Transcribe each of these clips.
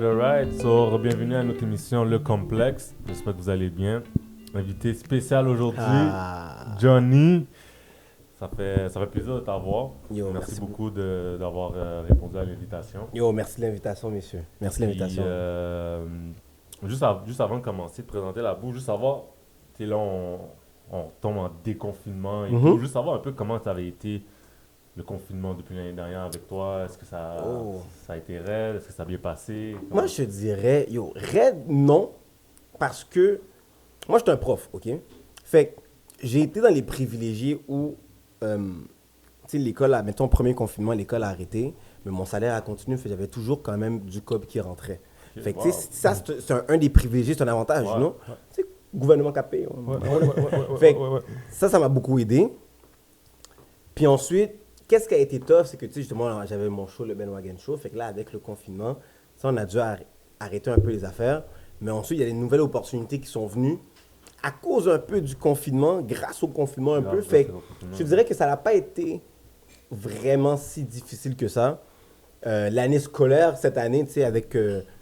Alright. So, bienvenue à notre émission Le Complexe. J'espère que vous allez bien. Invité spécial aujourd'hui, Johnny. Ça fait plaisir de t'avoir. Yo, merci beaucoup d'avoir répondu à l'invitation. Yo, merci de l'invitation, messieurs. Merci de l'invitation. Juste avant de commencer de présenter la boue, juste savoir, tu sais, là, on tombe en déconfinement et tout. Juste savoir un peu comment ça avait été le confinement depuis l'année dernière avec toi. Est-ce que ça a été raide? Est-ce que ça a bien passé? Moi, je te dirais, raide, non, parce que moi, je suis un prof, OK? Fait que j'ai été dans les privilégiés où, tu sais, l'école, mettons, premier confinement, l'école a arrêté, mais mon salaire a continué, fait que j'avais toujours quand même du COB qui rentrait. Okay, fait que, tu sais, ça, c'est un des privilégiés, c'est un avantage, non? Tu sais, gouvernement capé. Fait que ça m'a beaucoup aidé. Puis ensuite, qu'est-ce qui a été tough, c'est que, tu sais, justement, j'avais mon show, le Ben Wagon Show. Fait que là, avec le confinement, ça, on a dû arrêter un peu les affaires. Mais ensuite, il y a des nouvelles opportunités qui sont venues à cause un peu du confinement, grâce au confinement un peu. Fait que je te dirais que ça n'a pas été vraiment si difficile que ça. L'année scolaire, cette année, tu sais, avec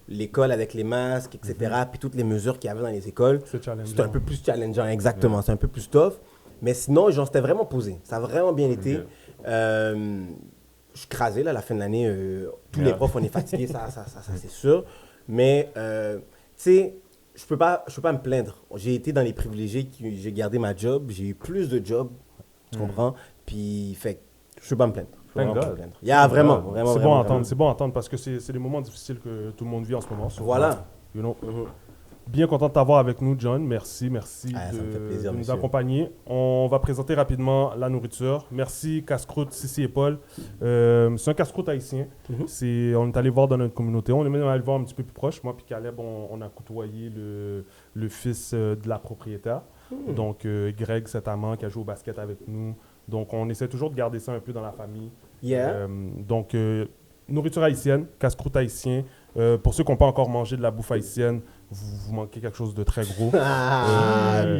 l'école, avec les masques, etc., puis toutes les mesures qu'il y avait dans les écoles, c'était un peu plus challengeant, exactement. C'est un peu plus tough. Mais sinon, genre, c'était vraiment posé. Ça a vraiment bien été. Je suis crasé, là, à la fin de l'année. Tous les profs, on est fatigués, ça c'est sûr. Mais, tu sais, je peux pas me plaindre. J'ai été dans les privilégiés, j'ai gardé ma job, j'ai eu plus de jobs, tu comprends? Puis, fait je peux pas me plaindre. Il y a vraiment. C'est bon à entendre parce que c'est des moments difficiles que tout le monde vit en ce moment. Voilà. You know. Bien content de t'avoir avec nous, John. Merci de nous accompagner. On va présenter rapidement la nourriture. Merci, Casse-Croûte, Sissi et Paul. C'est un casse-croûte haïtien. On est allé voir dans notre communauté. On est même allé voir un petit peu plus proche. Moi et Caleb, on a côtoyé le fils de la propriétaire. Donc, Greg, cet amant qui a joué au basket avec nous. Donc, on essaie toujours de garder ça un peu dans la famille. Donc, nourriture haïtienne, casse-croûte haïtien. Pour ceux qui n'ont pas encore mangé de la bouffe haïtienne, vous manquez quelque chose de très gros.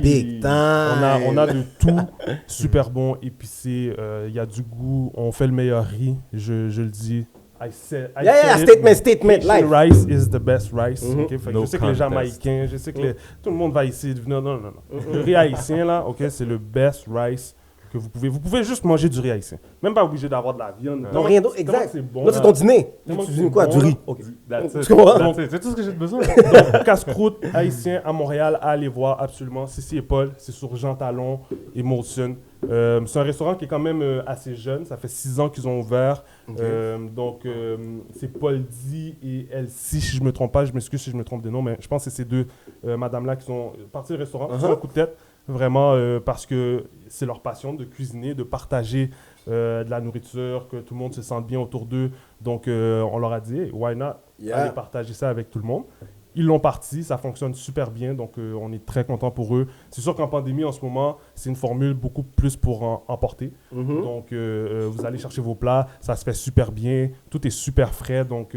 Big time! On a de tout, super bon, épicé, il y a du goût, on fait le meilleur riz, je le dis. Statement, life. Rice is the best rice. Okay? Je sais que les Jamaïcains, je sais que tout le monde va essayer de venir. Non. Le riz haïtien, là, c'est le best rice que vous pouvez. Vous pouvez juste manger du riz haïtien. Même pas obligé d'avoir de la viande. Non, rien d'autre, exact. C'est bon. Non, c'est ton dîner. Tu dînes quoi? Du riz. C'est tout ce que j'ai besoin. Donc, casse-croûte haïtien à Montréal, à aller voir absolument. Sissi et Paul, c'est sur Jean Talon et Molson. C'est un restaurant qui est quand même assez jeune. Ça fait 6 ans qu'ils ont ouvert. Donc, c'est Paul D et Elsie, si je ne me trompe pas. Je m'excuse si je me trompe des noms, mais je pense que c'est ces deux madames-là qui sont parties du restaurant. C'est un coup de tête. Vraiment, parce que c'est leur passion de cuisiner, de partager de la nourriture, que tout le monde se sente bien autour d'eux. Donc, on leur a dit, hey, why not? Allez partager ça avec tout le monde. Ils l'ont parti, ça fonctionne super bien, donc on est très content pour eux. C'est sûr qu'en pandémie, en ce moment, c'est une formule beaucoup plus pour emporter. Donc, vous allez chercher vos plats, ça se fait super bien, tout est super frais, donc...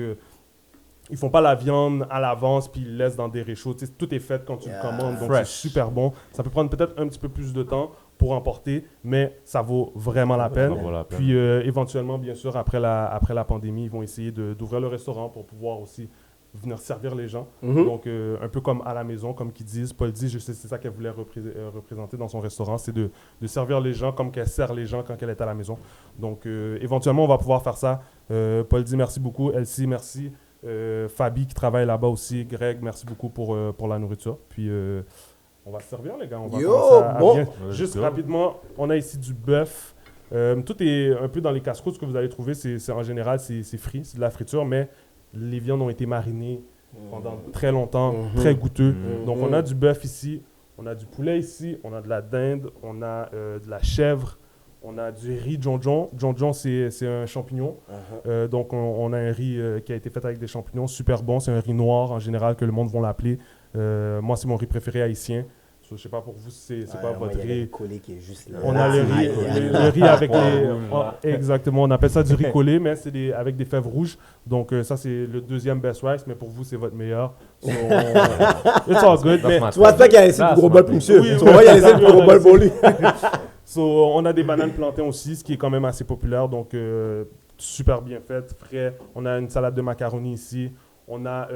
Ils font pas la viande à l'avance puis ils laissent dans des réchauds. Tout est fait quand tu le commandes, donc c'est super bon. Ça peut prendre peut-être un petit peu plus de temps pour emporter, mais ça vaut vraiment la peine. Puis éventuellement, bien sûr, après la pandémie, ils vont essayer d'ouvrir le restaurant pour pouvoir aussi venir servir les gens. Donc un peu comme à la maison, comme qu'ils disent. Paul dit, je sais, c'est ça qu'elle voulait représenter dans son restaurant, c'est de servir les gens comme qu'elle sert les gens quand elle est à la maison. Donc éventuellement, on va pouvoir faire ça. Paul dit merci beaucoup. Elsie, merci. Fabi qui travaille là-bas aussi, Greg, merci beaucoup pour la nourriture. Puis on va se servir, les gars. On va commencer à juste rapidement, on a ici du bœuf. Tout est un peu dans les casse-croûtes. Ce que vous allez trouver, c'est en général, c'est frit, c'est de la friture, mais les viandes ont été marinées pendant très longtemps, très goûteux. Donc on a du bœuf ici, on a du poulet ici, on a de la dinde, on a de la chèvre. On a du riz Jonjon. Jonjon, c'est un champignon. Donc, on a un riz qui a été fait avec des champignons. Super bon. C'est un riz noir, en général, que le monde va l'appeler. Moi, c'est mon riz préféré haïtien. Je ne sais pas pour vous si c'est pas votre riz. Il y a le collé qui est juste là. On a le riz avec les... Exactement. On appelle ça du riz collé, mais c'est avec des fèves rouges. Donc, ça, c'est le deuxième best rice. Mais pour vous, c'est votre meilleur. So, it's all good. Tu vois, c'est ça qui a laissé le plus gros bol pour monsieur. Tu vois, il a laissé le plus gros bol pour lui. So, on a des bananes plantains aussi, ce qui est quand même assez populaire. Donc, super bien fait, frais. On a une salade de macaroni ici. On a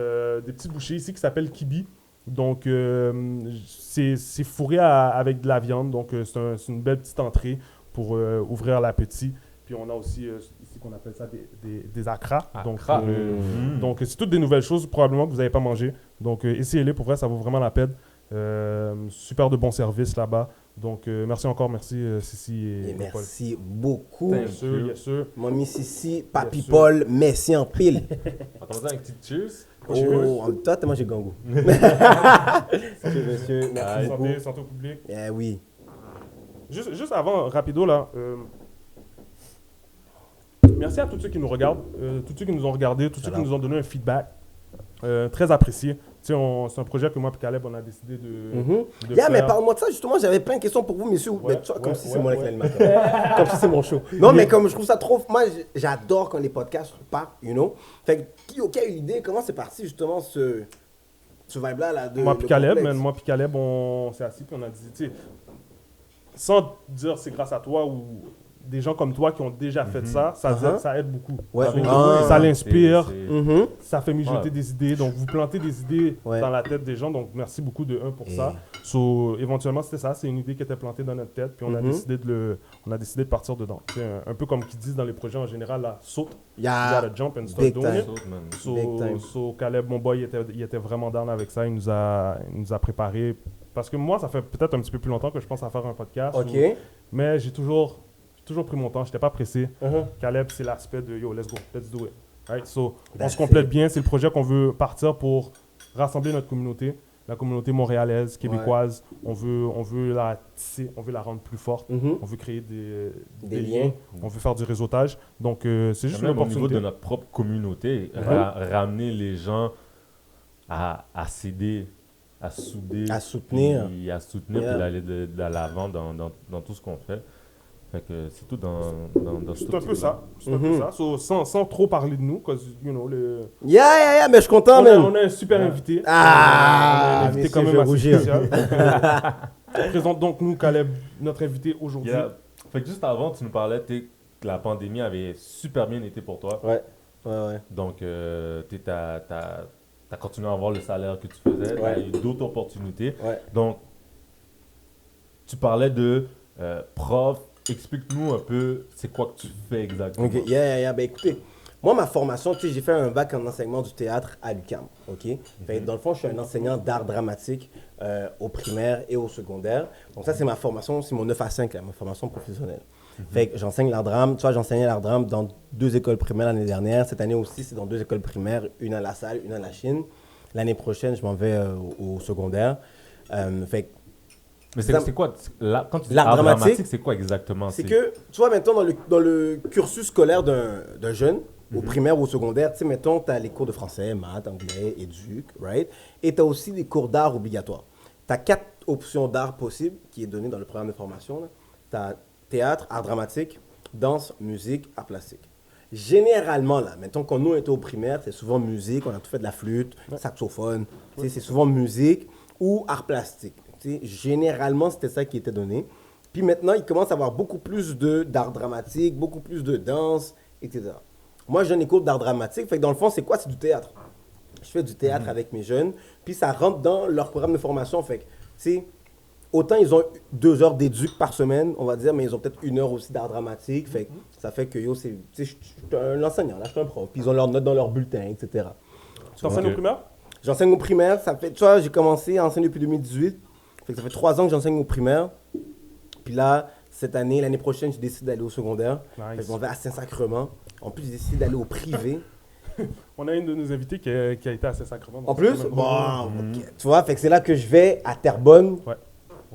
des petits bouchées ici qui s'appellent kibi. Donc, c'est fourré avec de la viande. Donc, c'est une belle petite entrée pour ouvrir l'appétit. Puis, on a aussi ici qu'on appelle ça des akras. Donc, c'est toutes des nouvelles choses probablement que vous n'avez pas mangé. Donc, essayez-les. Pour vrai, ça vaut vraiment la peine. Super de bons services là-bas. Donc, merci encore. Merci, Sissi et Paul. Merci beaucoup. Bien sûr. Mamie Sissi, Papi Paul, merci en pile. On commence avec un petit cheers. Toi, t'as mangé gangou. Monsieur, merci beaucoup. Santé au public. Oui. Juste avant, rapido là. Merci à tous ceux qui nous regardent, tous ceux qui nous ont regardés, tous ceux qui nous ont donné un feedback. Très apprécié. C'est un projet que moi et Caleb, on a décidé de faire. Mais parle-moi de ça, justement, j'avais plein de questions pour vous, messieurs. Comme si c'est moi l'animateur. Comme si c'est mon show. Non, mais comme je trouve ça trop... Moi, j'adore quand les podcasts partent, you know. Fait que, qui a eu l'idée, comment c'est parti, justement, ce vibe-là, là, de moi et Caleb, on s'est assis puis on a dit, tu sais, sans dire c'est grâce à toi ou des gens comme toi qui ont déjà fait ça aide beaucoup. Ça l'inspire, ça fait mijoter des idées. Donc, vous plantez des idées dans la tête des gens. Donc, merci beaucoup pour ça. Éventuellement, c'était ça. C'est une idée qui était plantée dans notre tête. Puis, on a décidé de partir dedans. C'est un peu comme qu'ils disent dans les projets en général, là, saute. You gotta jump and start doing it. Caleb, mon boy, il était vraiment down avec ça. Il nous a préparé. Parce que moi, ça fait peut-être un petit peu plus longtemps que je pense à faire un podcast. Mais j'ai toujours pris mon temps, je n'étais pas pressé. Caleb, c'est l'aspect de yo, let's go, let's do it. Right? So, on se complète bien, c'est le projet qu'on veut partir pour rassembler notre communauté, la communauté montréalaise, québécoise. On veut la tisser, on veut la rendre plus forte, on veut créer des liens, on veut faire du réseautage. Donc, c'est juste une opportunité. Au niveau de notre propre communauté, ramener les gens à s'aider, à souder, à soutenir, puis d'aller de l'avant dans tout ce qu'on fait. Fait que c'est tout dans c'est un peu ça. C'est un peu ça. Sans trop parler de nous, parce que, you know, mais je suis content, même. On a un super invité. On a un invité quand même assez spécial. Présente donc nous, Caleb, notre invité aujourd'hui. Fait que juste avant, tu nous parlais que la pandémie avait super bien été pour toi. Ouais. Donc, tu as continué à avoir le salaire que tu faisais. Tu as eu d'autres opportunités. Donc, tu parlais de prof. Explique-nous un peu, c'est quoi que tu fais exactement. Ok, Ben écoutez, moi, ma formation, j'ai fait un bac en enseignement du théâtre à l'UQAM. Fait, dans le fond, je suis un enseignant d'art dramatique au primaire et au secondaire. Donc ça, c'est ma formation, c'est mon 9 à 5, là, ma formation professionnelle. Fait que j'enseigne l'art drame. Tu vois, j'enseignais l'art drame dans 2 écoles primaires l'année dernière. Cette année aussi, c'est dans 2 écoles primaires, une à La Salle, une à La Chine. L'année prochaine, je m'en vais au secondaire. Fait que, mais c'est quoi, quand tu dis l'art dramatique, c'est quoi exactement? C'est que, tu vois, maintenant, dans le cursus scolaire d'un jeune, au primaire ou au secondaire, tu sais, mettons, tu as les cours de français, maths, anglais, éduc, right? Et tu as aussi des cours d'art obligatoires. Tu as 4 options d'art possibles qui est donné dans le programme de formation. Tu as théâtre, art dramatique, danse, musique, art plastique. Généralement, là, mettons, quand nous, on était au primaire, c'est souvent musique, on a tout fait de la flûte, saxophone, tu sais, c'est souvent musique ou art plastique. Généralement, c'était ça qui était donné. Puis maintenant, il commence à avoir beaucoup plus d'art dramatique, beaucoup plus de danse, etc. Moi, je donne des cours d'art dramatique. Fait que dans le fond, c'est quoi? C'est du théâtre. Je fais du théâtre avec mes jeunes. Puis ça rentre dans leur programme de formation. Fait que, tu sais, autant ils ont 2 heures d'éduc par semaine, on va dire, mais ils ont peut-être 1 heure aussi d'art dramatique. Fait que ça fait que yo, je suis un enseignant, là, je suis un prof. Puis ils ont leurs notes dans leur bulletin, etc. Tu enseignes au primaire? J'enseigne au primaire. Ça fait, tu vois, j'ai commencé à enseigner depuis 2018. Fait que ça fait 3 ans que j'enseigne au primaire. Puis là, l'année prochaine, j'ai décidé d'aller au secondaire. Fait que je m'en vais à Saint-Sacrement. En plus, j'ai décidé d'aller au privé. On a une de nos invités qui a été à Saint-Sacrement. En plus? Bon, tu vois, fait que c'est là que je vais à Terrebonne.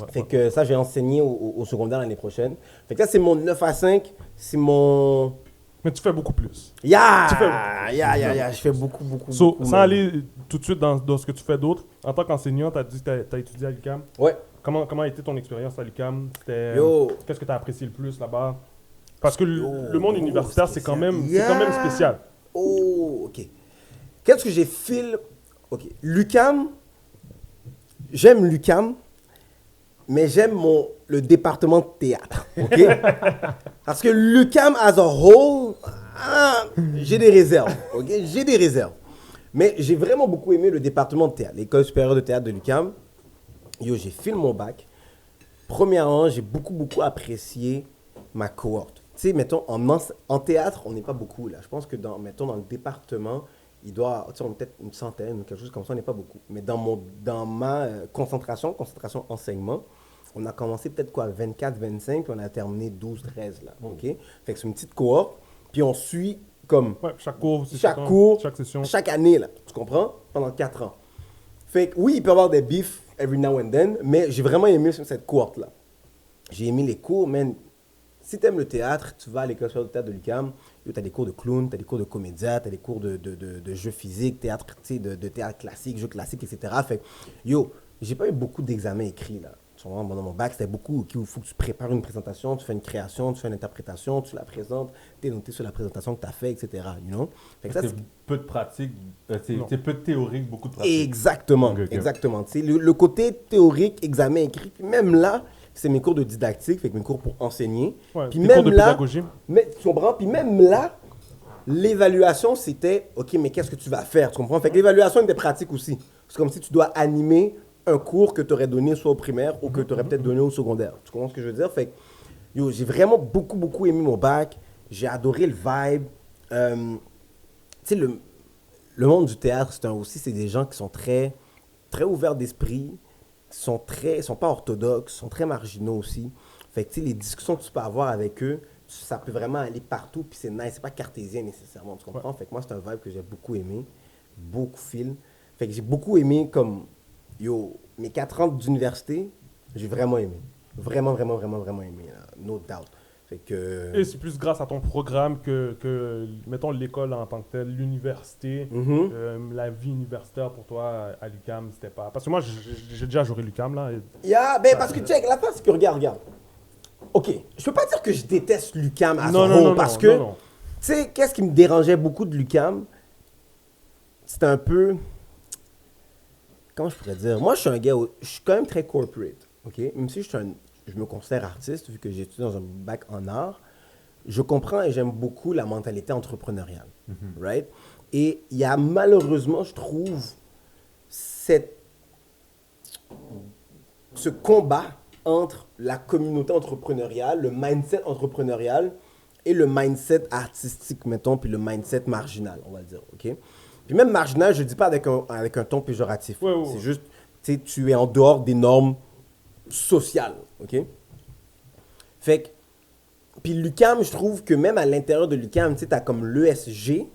Fait que ça, j'ai enseigné au secondaire l'année prochaine. Fait que ça, c'est mon 9 à 5. C'est mon... Mais tu fais beaucoup plus. Je fais beaucoup. Sans aller tout de suite dans ce que tu fais d'autre, en tant qu'enseignant, tu as dit que tu as étudié à l'UQAM. Ouais. Comment a été ton expérience à l'UQAM? Qu'est-ce que tu as apprécié le plus là-bas? Parce que le monde universitaire, c'est quand même spécial. Ok. Qu'est-ce que j'ai fait? Ok. l'UQAM, j'aime l'UQAM, mais j'aime le département de théâtre, ok? Parce que l'UQAM as a whole, j'ai des réserves, ok? J'ai des réserves. Mais j'ai vraiment beaucoup aimé le département de théâtre, l'école supérieure de théâtre de l'UQAM. Yo, j'ai fait mon bac. Premièrement, j'ai beaucoup apprécié ma cohorte. Tu sais, mettons, en théâtre, on n'est pas beaucoup, là. Je pense que, mettons, dans le département, il doit, tu sais, on est peut-être une centaine ou quelque chose comme ça, on n'est pas beaucoup. Mais dans ma concentration enseignement, on a commencé peut-être quoi, 24, 25, puis on a terminé 12, 13, là. OK? Fait que c'est une petite cohorte, puis on suit comme Ouais, chaque cours, chaque session. chaque année, là. Tu comprends? Pendant 4 ans. Fait que oui, il peut y avoir des bifs every now and then, mais j'ai vraiment aimé cette cohorte-là. J'ai aimé les cours, man. Si tu aimes le théâtre, tu vas à l'école supérieure de théâtre de l'UQAM, tu as des cours de clown, tu as des cours de comédia, tu as des cours de jeux physiques, théâtre, de théâtre classique, jeux classiques, etc. Fait que, yo, j'ai pas eu beaucoup d'examens écrits, là. Dans mon bac, c'était beaucoup. Il faut que tu prépares une présentation, tu fais une création, tu fais une interprétation, tu la présentes, tu es noté sur la présentation que tu as fait, etc. You know? Fait que ça, c'est peu de pratique, c'est peu de théorique, beaucoup de pratique. Exactement, Okay. exactement. Tu sais, le côté théorique, examen écrit, puis même là, c'est mes cours de didactique, fait que mes cours pour enseigner. Ouais, puis tes même cours de là, pédagogie. mais, tu comprends? Puis même là, l'évaluation, c'était, OK, mais qu'est-ce que tu vas faire? Tu comprends? Fait que l'évaluation était pratique aussi. C'est comme si tu dois animer un cours que tu aurais donné soit au primaire ou que tu aurais peut-être donné au secondaire. Tu comprends ce que je veux dire? Fait que, yo, j'ai vraiment beaucoup aimé mon bac. J'ai adoré le vibe. Tu sais, le monde du théâtre, c'est des gens qui sont très ouverts d'esprit, sont pas orthodoxes, sont très marginaux aussi. Fait que, tu sais, les discussions que tu peux avoir avec eux, ça peut vraiment aller partout, puis c'est nice, c'est pas cartésien nécessairement, tu comprends? Ouais. Fait que moi, c'est un vibe que j'ai beaucoup aimé, beaucoup fil. Fait que j'ai beaucoup aimé comme, yo, mes 4 ans d'université, j'ai vraiment aimé. Vraiment aimé, là. No doubt. Fait que... Et c'est plus grâce à ton programme que mettons, l'école en tant que telle, l'université, la vie universitaire pour toi à l'UQAM, c'était pas... Parce que moi, j'ai déjà joué l'UQAM, là. Ben, parce que, check, la fin, c'est que, regarde. OK, je peux pas dire que je déteste l'UQAM à son rôle, parce que, tu sais, qu'est-ce qui me dérangeait beaucoup de l'UQAM? C'était un peu... Comment je pourrais dire? Moi, je suis un gars, je suis quand même très corporate, OK? Même si je me considère artiste, vu que j'ai étudié dans un bac en art, je comprends et j'aime beaucoup la mentalité entrepreneuriale, right? Et il y a malheureusement, je trouve, ce combat entre la communauté entrepreneuriale, le mindset entrepreneurial et le mindset artistique, mettons, puis le mindset marginal, on va dire, OK? Puis même marginal, je ne dis pas avec un ton péjoratif. Ouais. C'est juste, tu es en dehors des normes sociales, OK? Fait que, puis l'UQAM, je trouve que même à l'intérieur de l'UQAM, tu sais, t'as comme l'ESG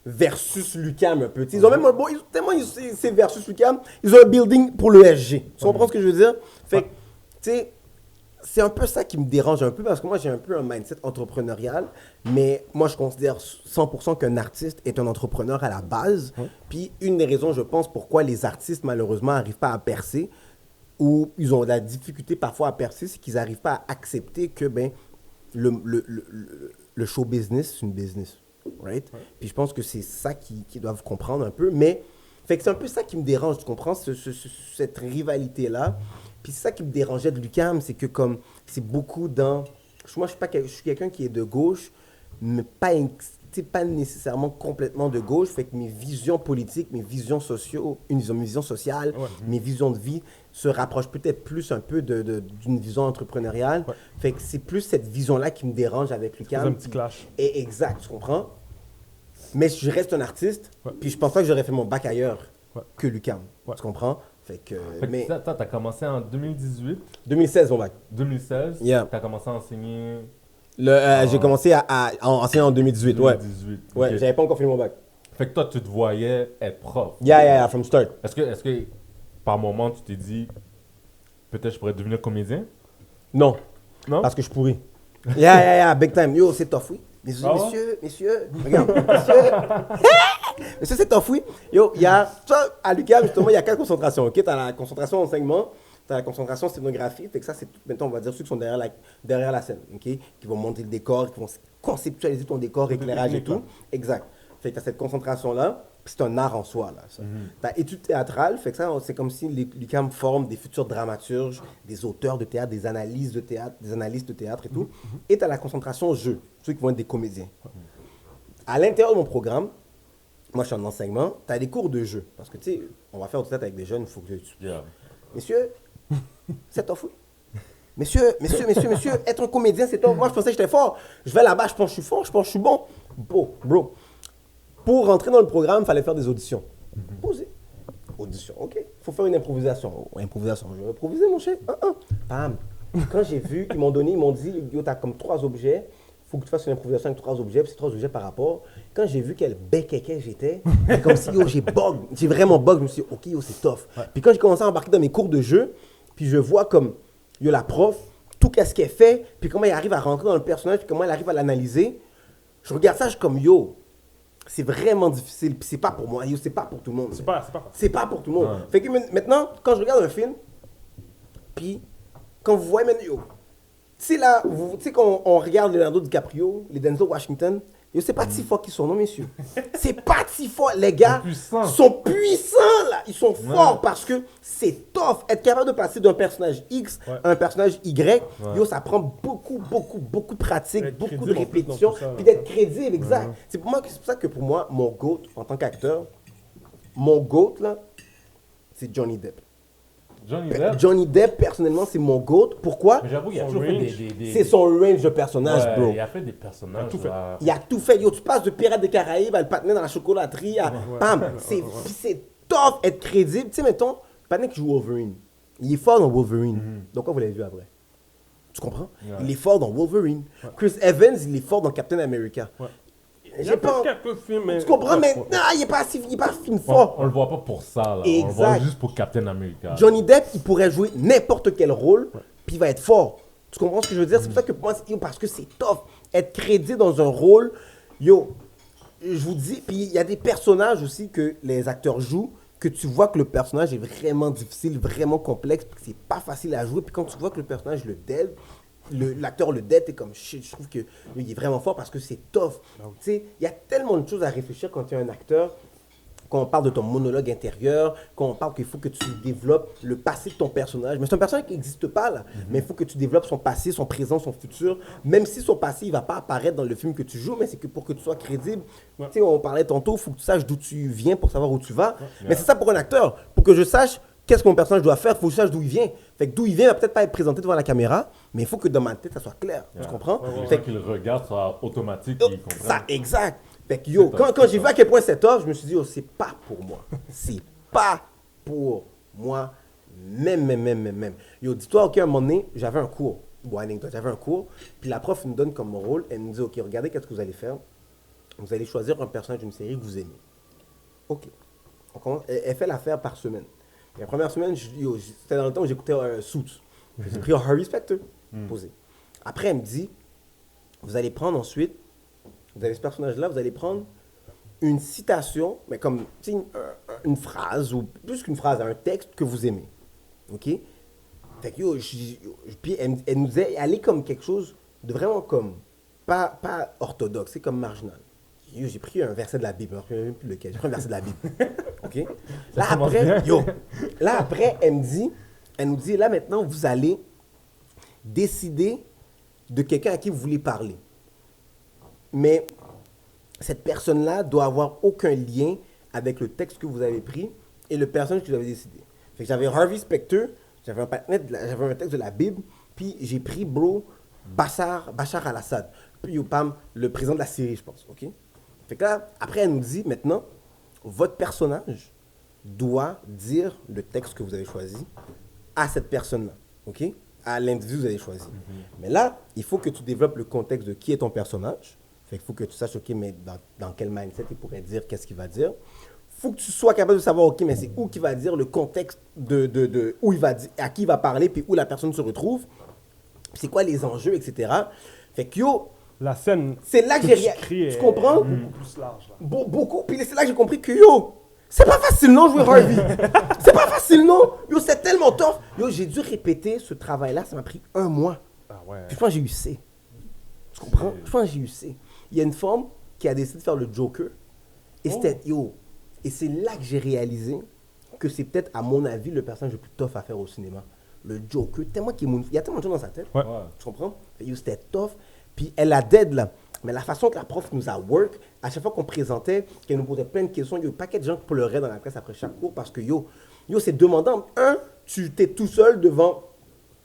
versus l'UQAM un peu. Ils ont même un bon, tellement c'est versus l'UQAM, ils ont un building pour l'ESG. Tu comprends ce que je veux dire? Fait que, tu sais, c'est un peu ça qui me dérange un peu parce que moi, j'ai un peu un mindset entrepreneurial, mais moi, je considère 100% qu'un artiste est un entrepreneur à la base. Puis une des raisons, je pense, pourquoi les artistes, malheureusement, n'arrivent pas à percer, ou ils ont de la difficulté parfois à percer, c'est qu'ils n'arrivent pas à accepter que ben, le show business, c'est une business. Right? Puis je pense que c'est ça qu'ils doivent comprendre un peu. Mais fait que c'est un peu ça qui me dérange, tu comprends, cette rivalité-là. Puis c'est ça qui me dérangeait de l'UQAM, c'est que comme c'est beaucoup dans... Moi, je suis quelqu'un qui est de gauche, mais pas nécessairement complètement de gauche. Fait que mes visions politiques, mes visions sociales, mes visions de vie se rapprochent peut-être plus un peu d'une vision entrepreneuriale. Fait que c'est plus cette vision-là qui me dérange avec l'UQAM. C'est un petit clash. Et exact, tu comprends? Mais je reste un artiste, puis je pense pas que j'aurais fait mon bac ailleurs que l'UQAM. Tu comprends? Fait que t'as commencé en 2018? 2016, mon bac. 2016? Yeah. T'as commencé à enseigner... J'ai commencé à enseigner en 2018, 2018. Ouais, j'avais pas encore fini mon bac. Fait que toi, tu te voyais être prof. Yeah, from start. Est-ce que par moment, tu t'es dit, peut-être je pourrais devenir comédien? Non. Parce que je pourris. Yeah, big time. Yo, c'est tough, oui. Messieurs, regarde, Monsieur, c'est tough, oui. Yo, il y a, à l'UQAM, justement, il y a 4 concentrations, ok? T'as la concentration enseignement, t'as la concentration scénographie, fait que ça, c'est tout, maintenant, on va dire ceux qui sont derrière la scène, ok? Qui vont monter le décor, qui vont conceptualiser ton décor, éclairage et tout. Exact. Fait que t'as cette concentration-là, puis c'est un art en soi, là, ça. T'as études théâtrales, fait que ça, c'est comme si l'UQAM forme des futurs dramaturges, des auteurs de théâtre, des analystes de théâtre et tout. Et t'as la concentration jeu, ceux qui vont être des comédiens. À l'intérieur de mon programme, moi je suis en enseignement, tu as des cours de jeu. Parce que tu sais, on va faire du théâtre avec des jeunes, il faut que tu... Yeah. Messieurs, c'est tough, oui. Messieurs, être un comédien, c'est tough. Moi, je pensais que j'étais fort. Je vais là-bas, je pense que je suis fort, je pense que je suis bon. Bro. Pour rentrer dans le programme, il fallait faire des auditions. Poser. Audition, ok. Il faut faire une improvisation. Improvisation, je vais improviser, mon cher. Bam. Quand j'ai vu, ils m'ont dit, yo, t'as comme 3 objets. Il faut que tu fasses une improvisation avec 3 objets. Puis c'est 3 objets par rapport. Quand j'ai vu quel béquéquet j'étais, c'est comme si, yo, j'ai vraiment bug. Je me suis dit, ok, yo, c'est tough. Ouais. Puis quand j'ai commencé à embarquer dans mes cours de jeu, puis je vois comme, yo, la prof, tout qu'est-ce qu'elle fait, puis comment elle arrive à rentrer dans le personnage, puis comment elle arrive à l'analyser, je regarde ça, je suis comme, yo, c'est vraiment difficile, puis c'est pas pour moi, yo, c'est pas pour tout le monde. C'est pas pour tout le monde. Ouais. Fait que maintenant, quand je regarde un film, puis quand vous voyez maintenant, yo, tu sais quand on regarde Leonardo DiCaprio, les Denzel Washington, yo, c'est pas Tifo qui sont, non, messieurs. C'est pas Tifo, les gars sont puissants, là. Ils sont forts parce que c'est tough. Être capable de passer d'un personnage X à un personnage Y, yo, ça prend beaucoup de pratique, beaucoup de répétitions, puis d'être crédible, exact. C'est pour ça que pour moi, mon GOAT, en tant qu'acteur, mon GOAT, là, c'est Johnny Depp. Johnny Depp, personnellement, c'est mon GOAT. Pourquoi? Mais j'avoue, il a toujours fait des... C'est son range de personnages, bro. Il a fait des personnages. Il a tout fait. Yo, tu passes de Pirates des Caraïbes à le patinet dans la chocolaterie, à... Bam! C'est tough être crédible. Tu sais, mettons, le patinet qui joue Wolverine. Il est fort dans Wolverine. Donc, quoi, vous l'avez vu après? Tu comprends? Il est fort dans Wolverine. Chris Evans, il est fort dans Captain America. J'ai pas quelques films, mais... Tu comprends, mais non, il n'est pas film fort. On le voit pas pour ça, là. Exact. On le voit juste pour Captain America. Johnny Depp, il pourrait jouer n'importe quel rôle, puis il va être fort. Tu comprends ce que je veux dire? C'est pour ça que pour moi, parce que c'est tough. Être crédible dans un rôle, yo, je vous dis, puis il y a des personnages aussi que les acteurs jouent, que tu vois que le personnage est vraiment difficile, vraiment complexe, puis que c'est pas facile à jouer, puis quand tu vois que le personnage le dead, l'acteur le dead, t'es comme shit, je trouve qu'il est vraiment fort parce que c'est tough. Tu sais, il y a tellement de choses à réfléchir quand tu es un acteur, quand on parle de ton monologue intérieur, quand on parle qu'il faut que tu développes le passé de ton personnage. Mais c'est un personnage qui n'existe pas là, mais il faut que tu développes son passé, son présent, son futur, même si son passé il va pas apparaître dans le film que tu joues, mais c'est que pour que tu sois crédible. Tu sais, on parlait tantôt, il faut que tu saches d'où tu viens pour savoir où tu vas. Mais c'est ça pour un acteur, pour que je sache qu'est-ce que mon personnage doit faire, il faut que je sache d'où il vient. Fait que d'où il vient, il va peut-être pas être présenté devant la caméra, mais il faut que dans ma tête, ça soit clair. Tu comprends? Fait qu'il regarde, ça automatique, il comprend. Ça, exact. Fait que yo, quand j'ai vu à quel point c'est tough, je me suis dit, oh, c'est pas pour moi. C'est pas pour moi. Même. Yo, dis-toi, ok, à un moment donné, j'avais un cours. Bon, anecdote, j'avais un cours, puis la prof nous donne comme rôle, elle nous dit, ok, regardez qu'est-ce que vous allez faire. Vous allez choisir un personnage d'une série que vous aimez. Ok. Elle fait l'affaire par semaine. La première semaine, c'était dans le temps où j'écoutais Suits. J'ai pris un Harvey Specter, posé. Après, elle me dit, vous allez prendre ensuite, vous avez ce personnage-là, vous allez prendre une citation, mais comme une phrase, ou plus qu'une phrase, un texte que vous aimez. OK? Fait que puis elle nous disait, allez comme quelque chose de vraiment comme, pas orthodoxe, c'est comme marginal. J'ai pris un verset de la Bible, je ne sais même plus lequel, j'ai pris un verset de la Bible. OK? Là après, elle nous dit, là maintenant, vous allez décider de quelqu'un à qui vous voulez parler. Mais cette personne-là doit avoir aucun lien avec le texte que vous avez pris et le personnage que vous avez décidé. Fait que j'avais Harvey Specter, j'avais un texte de la Bible, puis j'ai pris, Bachar al-Assad, puis le président de la Syrie, je pense. OK? Fait que là, après, elle nous dit, maintenant, votre personnage doit dire le texte que vous avez choisi à cette personne-là, OK? À l'individu que vous avez choisi. Mais là, il faut que tu développes le contexte de qui est ton personnage. Fait qu'il faut que tu saches, OK, mais dans quel mindset il pourrait dire, qu'est-ce qu'il va dire. Il faut que tu sois capable de savoir, OK, mais c'est où qu'il va dire, le contexte de où il va dire, à qui il va parler, puis où la personne se retrouve. C'est quoi les enjeux, etc. Fait que la scène, c'est là que j'ai tu comprends? Beaucoup plus large. Là. Beaucoup. Puis c'est là que j'ai compris que c'est pas facile non jouer Harvey. C'est pas facile non. C'est tellement tough. J'ai dû répéter ce travail-là. Ça m'a pris 1 mois. Ah ouais. Puis je pense que j'ai eu C. Tu comprends? Je pense que j'ai eu C. Il y a une femme qui a décidé de faire le Joker. Et et c'est là que j'ai réalisé que c'est peut-être, à mon avis, le personnage le plus tough à faire au cinéma. Le Joker. Il y a tellement de choses dans sa tête. Ouais. Tu comprends? C'était tough. Puis elle a dead là. Mais la façon que la prof nous a work, à chaque fois qu'on présentait, qu'elle nous posait plein de questions, il y a eu un paquet de gens qui pleuraient dans la classe après chaque cours parce que c'est demandant. Tu t'es tout seul devant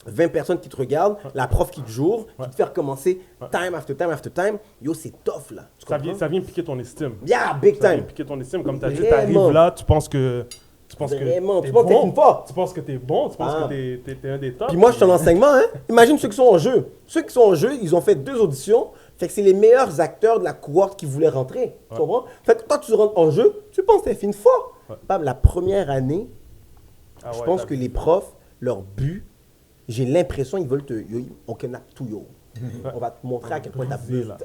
20 personnes qui te regardent, la prof qui te jure, qui te fait recommencer time after time after time. C'est tough là. Ça vient piquer ton estime. Yeah, big Ça vient time. piquer ton estime. Comme tu as dit, Vraiment. t'arrives là, tu penses que Vraiment. t'es Tu penses que t'es une force. Tu penses que t'es bon, tu penses que t'es un des tops. Puis moi, je suis en enseignement, hein. Imagine ceux qui sont en jeu. Ceux qui sont en jeu, ils ont fait 2 auditions. Fait que c'est les meilleurs acteurs de la cohorte qui voulaient rentrer. Tu comprends? Fait que toi, tu rentres en jeu, tu penses que t'es fine fort. Bam, la première année, je pense que les profs, leur but, j'ai l'impression ils veulent on kidnappe tout, yo. On va te montrer à quel point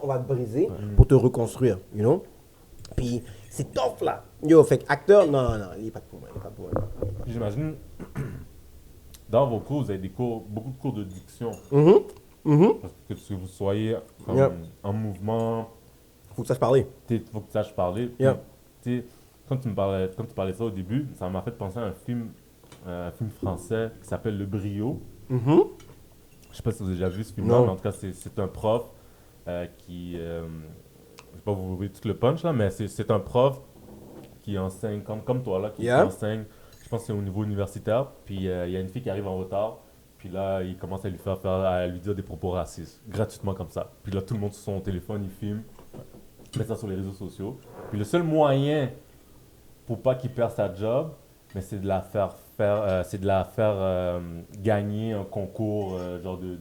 on va te briser pour te reconstruire, you know? Puis c'est tough, là. Fait que acteur, non, il n'est pas pour moi. J'imagine, dans vos cours, vous avez beaucoup de cours de diction. Parce que vous soyez en mouvement. Faut que tu saches parler. Faut que tu saches parler. Puis, quand tu parlais de ça au début, ça m'a fait penser à un film français qui s'appelle Le Brio. Je ne sais pas si vous avez déjà vu ce film-là, mais en tout cas, c'est un prof qui... je ne vais pas vous ouvrir tout le punch, là, mais c'est un prof qui enseigne, comme toi, là, qui enseigne, je pense que c'est au niveau universitaire, puis il y a une fille qui arrive en retard, puis là, il commence à lui dire des propos racistes, gratuitement comme ça. Puis là, tout le monde sur son téléphone, il filme, met ça sur les réseaux sociaux. Puis le seul moyen pour pas qu'il perde sa job, mais c'est de la faire gagner un concours genre de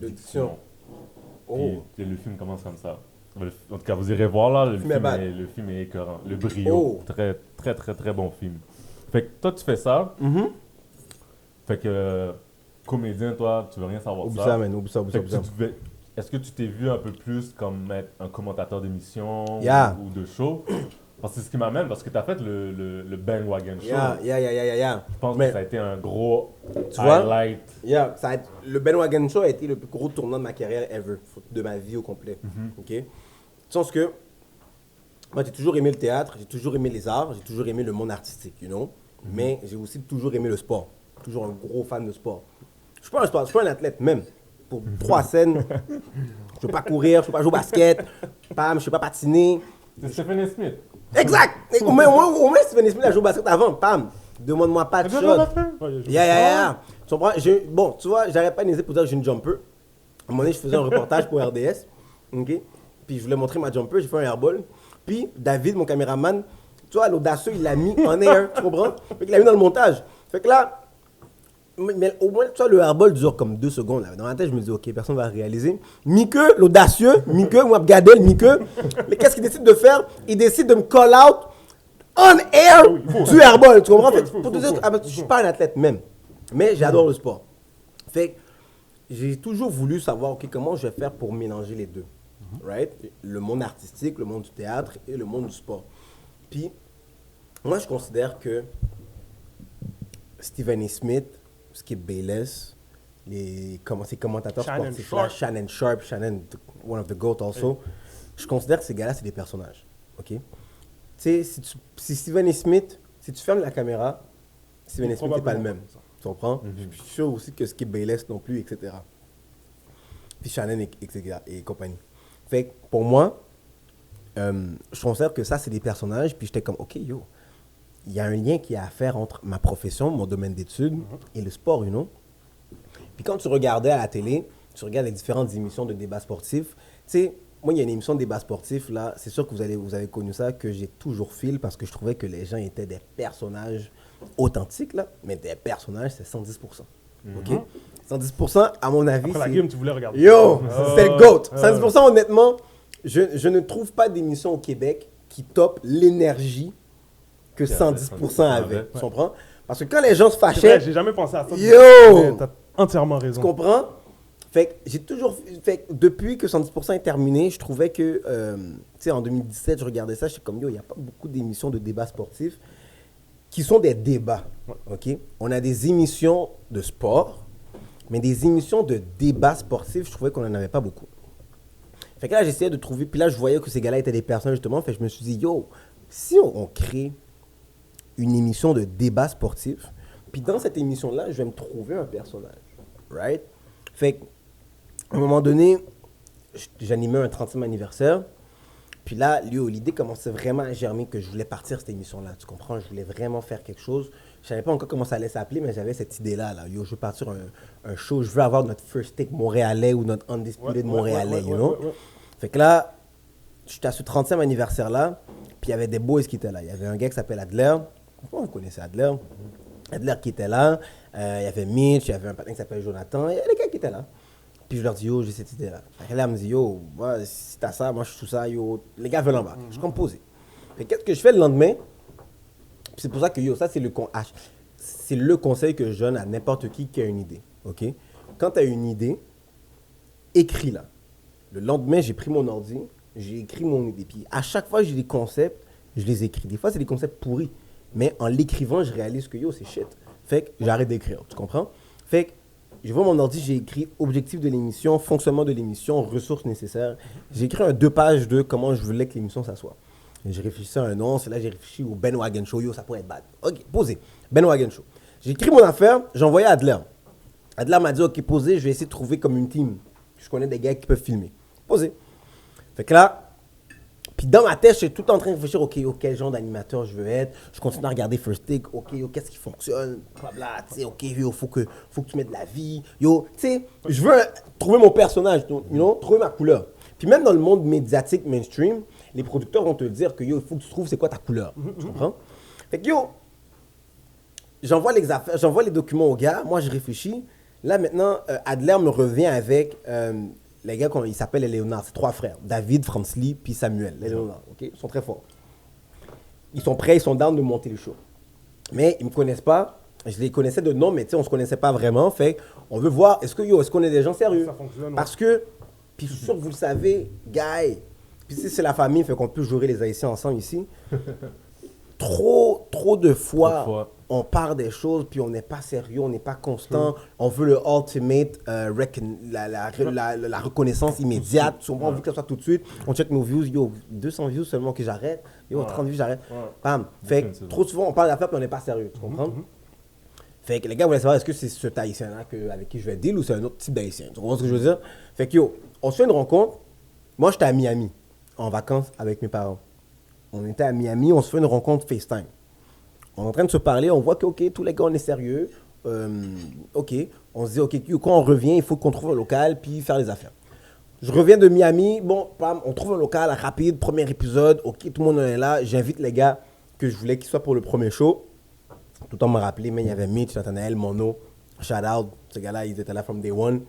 diction. Puis le film commence comme ça. En tout cas, vous irez voir là, le film est écœurant. Le Brio, très très très très bon film. Fait que toi tu fais ça. Fait que comédien, toi, tu veux rien savoir de ça. Oublie ça. Est-ce que tu t'es vu un peu plus comme être un commentateur d'émission ou de show? Parce que c'est ce qui m'amène, parce que tu as fait le Bandwagon Show. Je pense que ça a été un gros highlight. Le Bandwagon Show a été le plus gros tournant de ma carrière ever, de ma vie au complet. OK? Dans le sens que moi, j'ai toujours aimé le théâtre, j'ai toujours aimé les arts, j'ai toujours aimé le monde artistique, you know? Mais j'ai aussi toujours aimé le sport. Toujours un gros fan de sport. Je suis pas un athlète même. Pour 3 scènes, je peux pas courir, je peux pas jouer au basket, je peux pas patiner. C'est Stephen Smith. Exact! Au moins, Stephen Smith a joué au basket avant. Pam! Demande-moi pas de choses. Tu comprends? Bon, tu vois, j'arrête pas d'hésiter pour dire que j'ai une jumper. À un moment donné, je faisais un reportage pour RDS. OK? Puis je voulais montrer ma jumper, j'ai fait un airball. Puis David, mon caméraman, tu vois, l'audacieux, il l'a mis en air. Tu comprends? Fait qu'il l'a mis dans le montage. Fait que là, mais au moins, tu vois, le airball dure comme 2 secondes. Là. Dans ma tête, je me dis, OK, personne ne va réaliser. Mike, l'audacieux, moi, Gadel, Mike, mais qu'est-ce qu'il décide de faire? Il décide de me call out on air du airball. Tu comprends? Pour te dire, je ne suis pas un athlète même, mais j'adore le sport. Fait que j'ai toujours voulu savoir, OK, comment je vais faire pour mélanger les deux. Right? Le monde artistique, le monde du théâtre et le monde du sport. Puis, moi, je considère que Stephen A. Smith, Skip Bayless, ces commentateurs sportifs là, Shannon Sharp, one of the GOAT also, je considère que ces gars-là, c'est des personnages. OK? Tu sais, si Stephen A. Smith, si tu fermes la caméra, Stephen A. Smith n'est pas le même. Tu comprends? Je suis sûr aussi que Skip Bayless non plus, etc. Puis Shannon, etc. et compagnie. Fait que pour moi, je considère que ça, c'est des personnages. Puis j'étais comme, OK, yo, il y a un lien qui a à faire entre ma profession, mon domaine d'études et le sport, you know? Puis quand tu regardais à la télé, tu regardes les différentes émissions de débats sportifs, tu sais, moi, il y a une émission de débats sportifs, là, c'est sûr que vous avez connu ça, que j'ai toujours fil parce que je trouvais que les gens étaient des personnages authentiques, là, mais des personnages, c'est 110%. OK? 110%, à mon avis, après la game, tu voulais regarder. Yo, c'est le GOAT. 110%, honnêtement, je ne trouve pas d'émission au Québec qui top l'énergie que 110% avait. Tu comprends? Parce que quand les gens se fâchaient... J'ai jamais pensé à ça. Yo! T'as entièrement raison. Tu comprends? Fait que j'ai toujours... Fait que depuis que 110% est terminé, je trouvais que... tu sais, en 2017, je regardais ça, j'étais comme, yo, il n'y a pas beaucoup d'émissions de débats sportifs qui sont des débats. OK? On a des émissions de sport, mais des émissions de débats sportifs, je trouvais qu'on n'en avait pas beaucoup. Fait que là, j'essayais de trouver... Puis là, je voyais que ces gars-là étaient des personnes, justement. Fait que je me suis dit, yo, si on crée une émission de débat sportif, puis dans cette émission-là, je vais me trouver un personnage, right? Fait qu'à un moment donné, j'animais un 30e anniversaire. Puis là, l'idée commençait vraiment à germer que je voulais partir cette émission-là. Tu comprends? Je voulais vraiment faire quelque chose. Je savais pas encore comment ça allait s'appeler, mais j'avais cette idée-là. Là. Je veux partir un show. Je veux avoir notre first take montréalais ou notre undisputed montréalais, you know? Fait que là, j'étais à ce 30e anniversaire-là. Puis il y avait des boys qui étaient là. Il y avait un gars qui s'appelle Adler. Vous connaissez Adler. Adler qui était là. Il y avait Mitch. Il y avait un patin qui s'appelle Jonathan. Il y avait des gars qui étaient là. Puis je leur dis, yo, j'ai cette idée-là. Là, elle me dit, yo, moi, si t'as ça, moi, je suis tout ça, yo. Les gars veulent l'embarquer. Je compose. Fait qu'est-ce que je fais le lendemain? Puis c'est pour ça que, yo, ça, c'est le conseil que je donne à n'importe qui a une idée. OK? Quand tu as une idée, écris-la. Le lendemain, j'ai pris mon ordi, j'ai écrit mon idée. Puis à chaque fois que j'ai des concepts, je les écris. Des fois, c'est des concepts pourris. Mais en l'écrivant, je réalise que, yo, c'est shit. Fait que j'arrête d'écrire. Tu comprends? Fait que je vois mon ordi, j'ai écrit objectif de l'émission, fonctionnement de l'émission, ressources nécessaires. J'ai écrit un 2 pages de comment je voulais que l'émission ça soit. J'ai réfléchi à un nom, c'est là que j'ai réfléchi au Ben Wagon Show. Yo, ça pourrait être bad. Ok, posé. Ben Wagon Show. J'ai écrit mon affaire, j'ai envoyé à Adler. Adler m'a dit, ok, posé, je vais essayer de trouver comme une team. Je connais des gars qui peuvent filmer. Posé. Fait que là, puis dans ma tête, je suis tout en train de réfléchir, ok, quel genre d'animateur je veux être. Je continue à regarder First Take, ok, qu'est-ce qui fonctionne, blabla, tu sais, ok, yo, faut que tu mettes de la vie, yo, tu sais, je veux trouver mon personnage, you know, trouver ma couleur. Puis même dans le monde médiatique mainstream, les producteurs vont te dire que, yo, il faut que tu trouves c'est quoi ta couleur, tu comprends? Fait que, yo, j'envoie les documents au gars, moi je réfléchis. Là maintenant, Adler me revient avec... les gars, ils s'appellent les Léonard, c'est 3 frères. David, Franz Lee, puis Samuel. Les Léonard, ok? Ils sont très forts. Ils sont prêts, ils sont down de monter le show. Mais ils ne me connaissent pas. Je les connaissais de nom, mais tu sais, on ne se connaissait pas vraiment. Fait on veut voir, est-ce qu'on est des gens sérieux? Ça fonctionne, Parce que, puis je suis sûr que vous le savez, guy, puis si c'est la famille, fait qu'on peut jouer les Haïtiens ensemble ici. trop de fois, on part des choses, puis on n'est pas sérieux, on n'est pas constant. On veut le ultimate, la reconnaissance immédiate. On veut que ça soit tout de suite. On check nos views, yo, 200 views seulement que j'arrête. Yo, 30 views, j'arrête. Bam. Fait que trop souvent, on parle d'affaires, puis on n'est pas sérieux. Tu comprends? Fait que les gars voulaient savoir, est-ce que c'est ce Haïtien-là avec qui je vais deal ou c'est un autre type d'Haïtien? Tu comprends ce que je veux dire? Fait que yo, on se fait une rencontre. Moi, j'étais à Miami, en vacances avec mes parents. On était à Miami, on se fait une rencontre FaceTime. On est en train de se parler, on voit que, OK, tous les gars, on est sérieux. OK, on se dit, OK, quand on revient, il faut qu'on trouve un local puis faire les affaires. Je reviens de Miami, bon, bam, on trouve un local rapide, premier épisode, OK, tout le monde est là. J'invite les gars que je voulais qu'ils soient pour le premier show. Tout le temps me rappeler, mais il y avait Mitch, Nathanael, Mono, shout out, ces gars-là, ils étaient là from day one.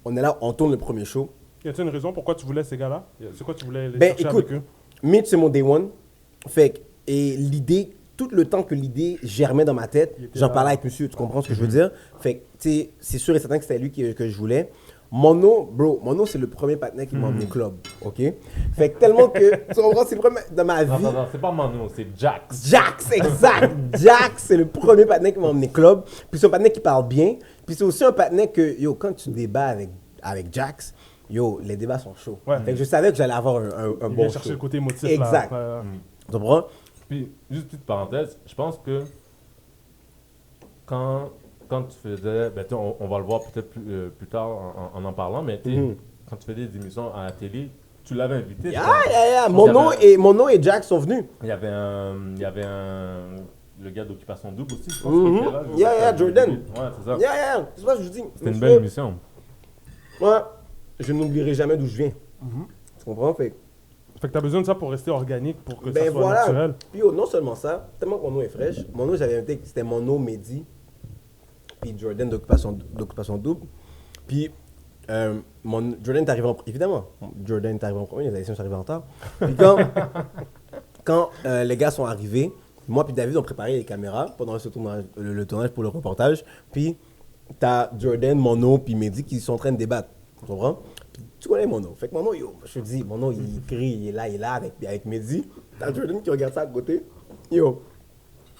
On est là, on tourne le premier show. Y a-t-il une raison pourquoi tu voulais ces gars-là? C'est quoi tu voulais les chercher écoute, avec eux? Mitch, c'est mon day one. Fait que, et l'idée, tout le temps que l'idée germait dans ma tête, j'en parlais avec monsieur, tu comprends ce que je veux dire? Fait que, tu sais, c'est sûr et certain que c'était lui que je voulais. Mono, c'est le premier partenaire qui m'a emmené club, ok? Fait que tellement que, tu comprends, c'est le premier dans ma vie. Non, c'est pas Mono, c'est Jax. Jax, exact! Jax, c'est le premier partenaire qui m'a emmené club. Puis c'est un partenaire qui parle bien. Puis c'est aussi un partenaire que, yo, quand tu débats avec Jax, yo, les débats sont chauds. Ouais. Fait que je savais que j'allais avoir un Il bon vient chercher show. le côté émotif. Exact. Là. Tu comprends? Puis, juste petite parenthèse, je pense que quand tu faisais, ben, on va le voir peut-être plus tard en parlant, mais quand tu faisais des émissions à la télé, tu l'avais invité. Yeah. Mono et Jack sont venus. Il y avait le gars d'Occupation Double aussi, je pense qu'il était là. Jordan. Ouais, c'est ça. C'est ça que je vous dis. C'était une belle émission. Ouais, je n'oublierai jamais d'où je viens. Tu comprends? Fait que tu as besoin de ça pour rester organique, pour que ça soit voilà. naturel. Puis non seulement ça, tellement que mon nom est fraîche. Mon nom, j'avais invité, c'était Mono, Mehdi, puis Jordan d'Occupation Double. Puis Jordan est arrivé évidemment, Jordan est arrivé en premier, les Haïtiens sont arrivés en retard. Puis quand les gars sont arrivés, moi puis David, on préparait les caméras pendant ce tournage, le tournage pour le reportage. Puis t'as Jordan, Mono, puis Mehdi qui sont en train de débattre. Tu comprends? Puis, tu connais Mono. Fait que Mono, yo, je te dis, Mono, il crie, il est là avec Mehdi. T'as Jordan qui regarde ça à côté. Yo.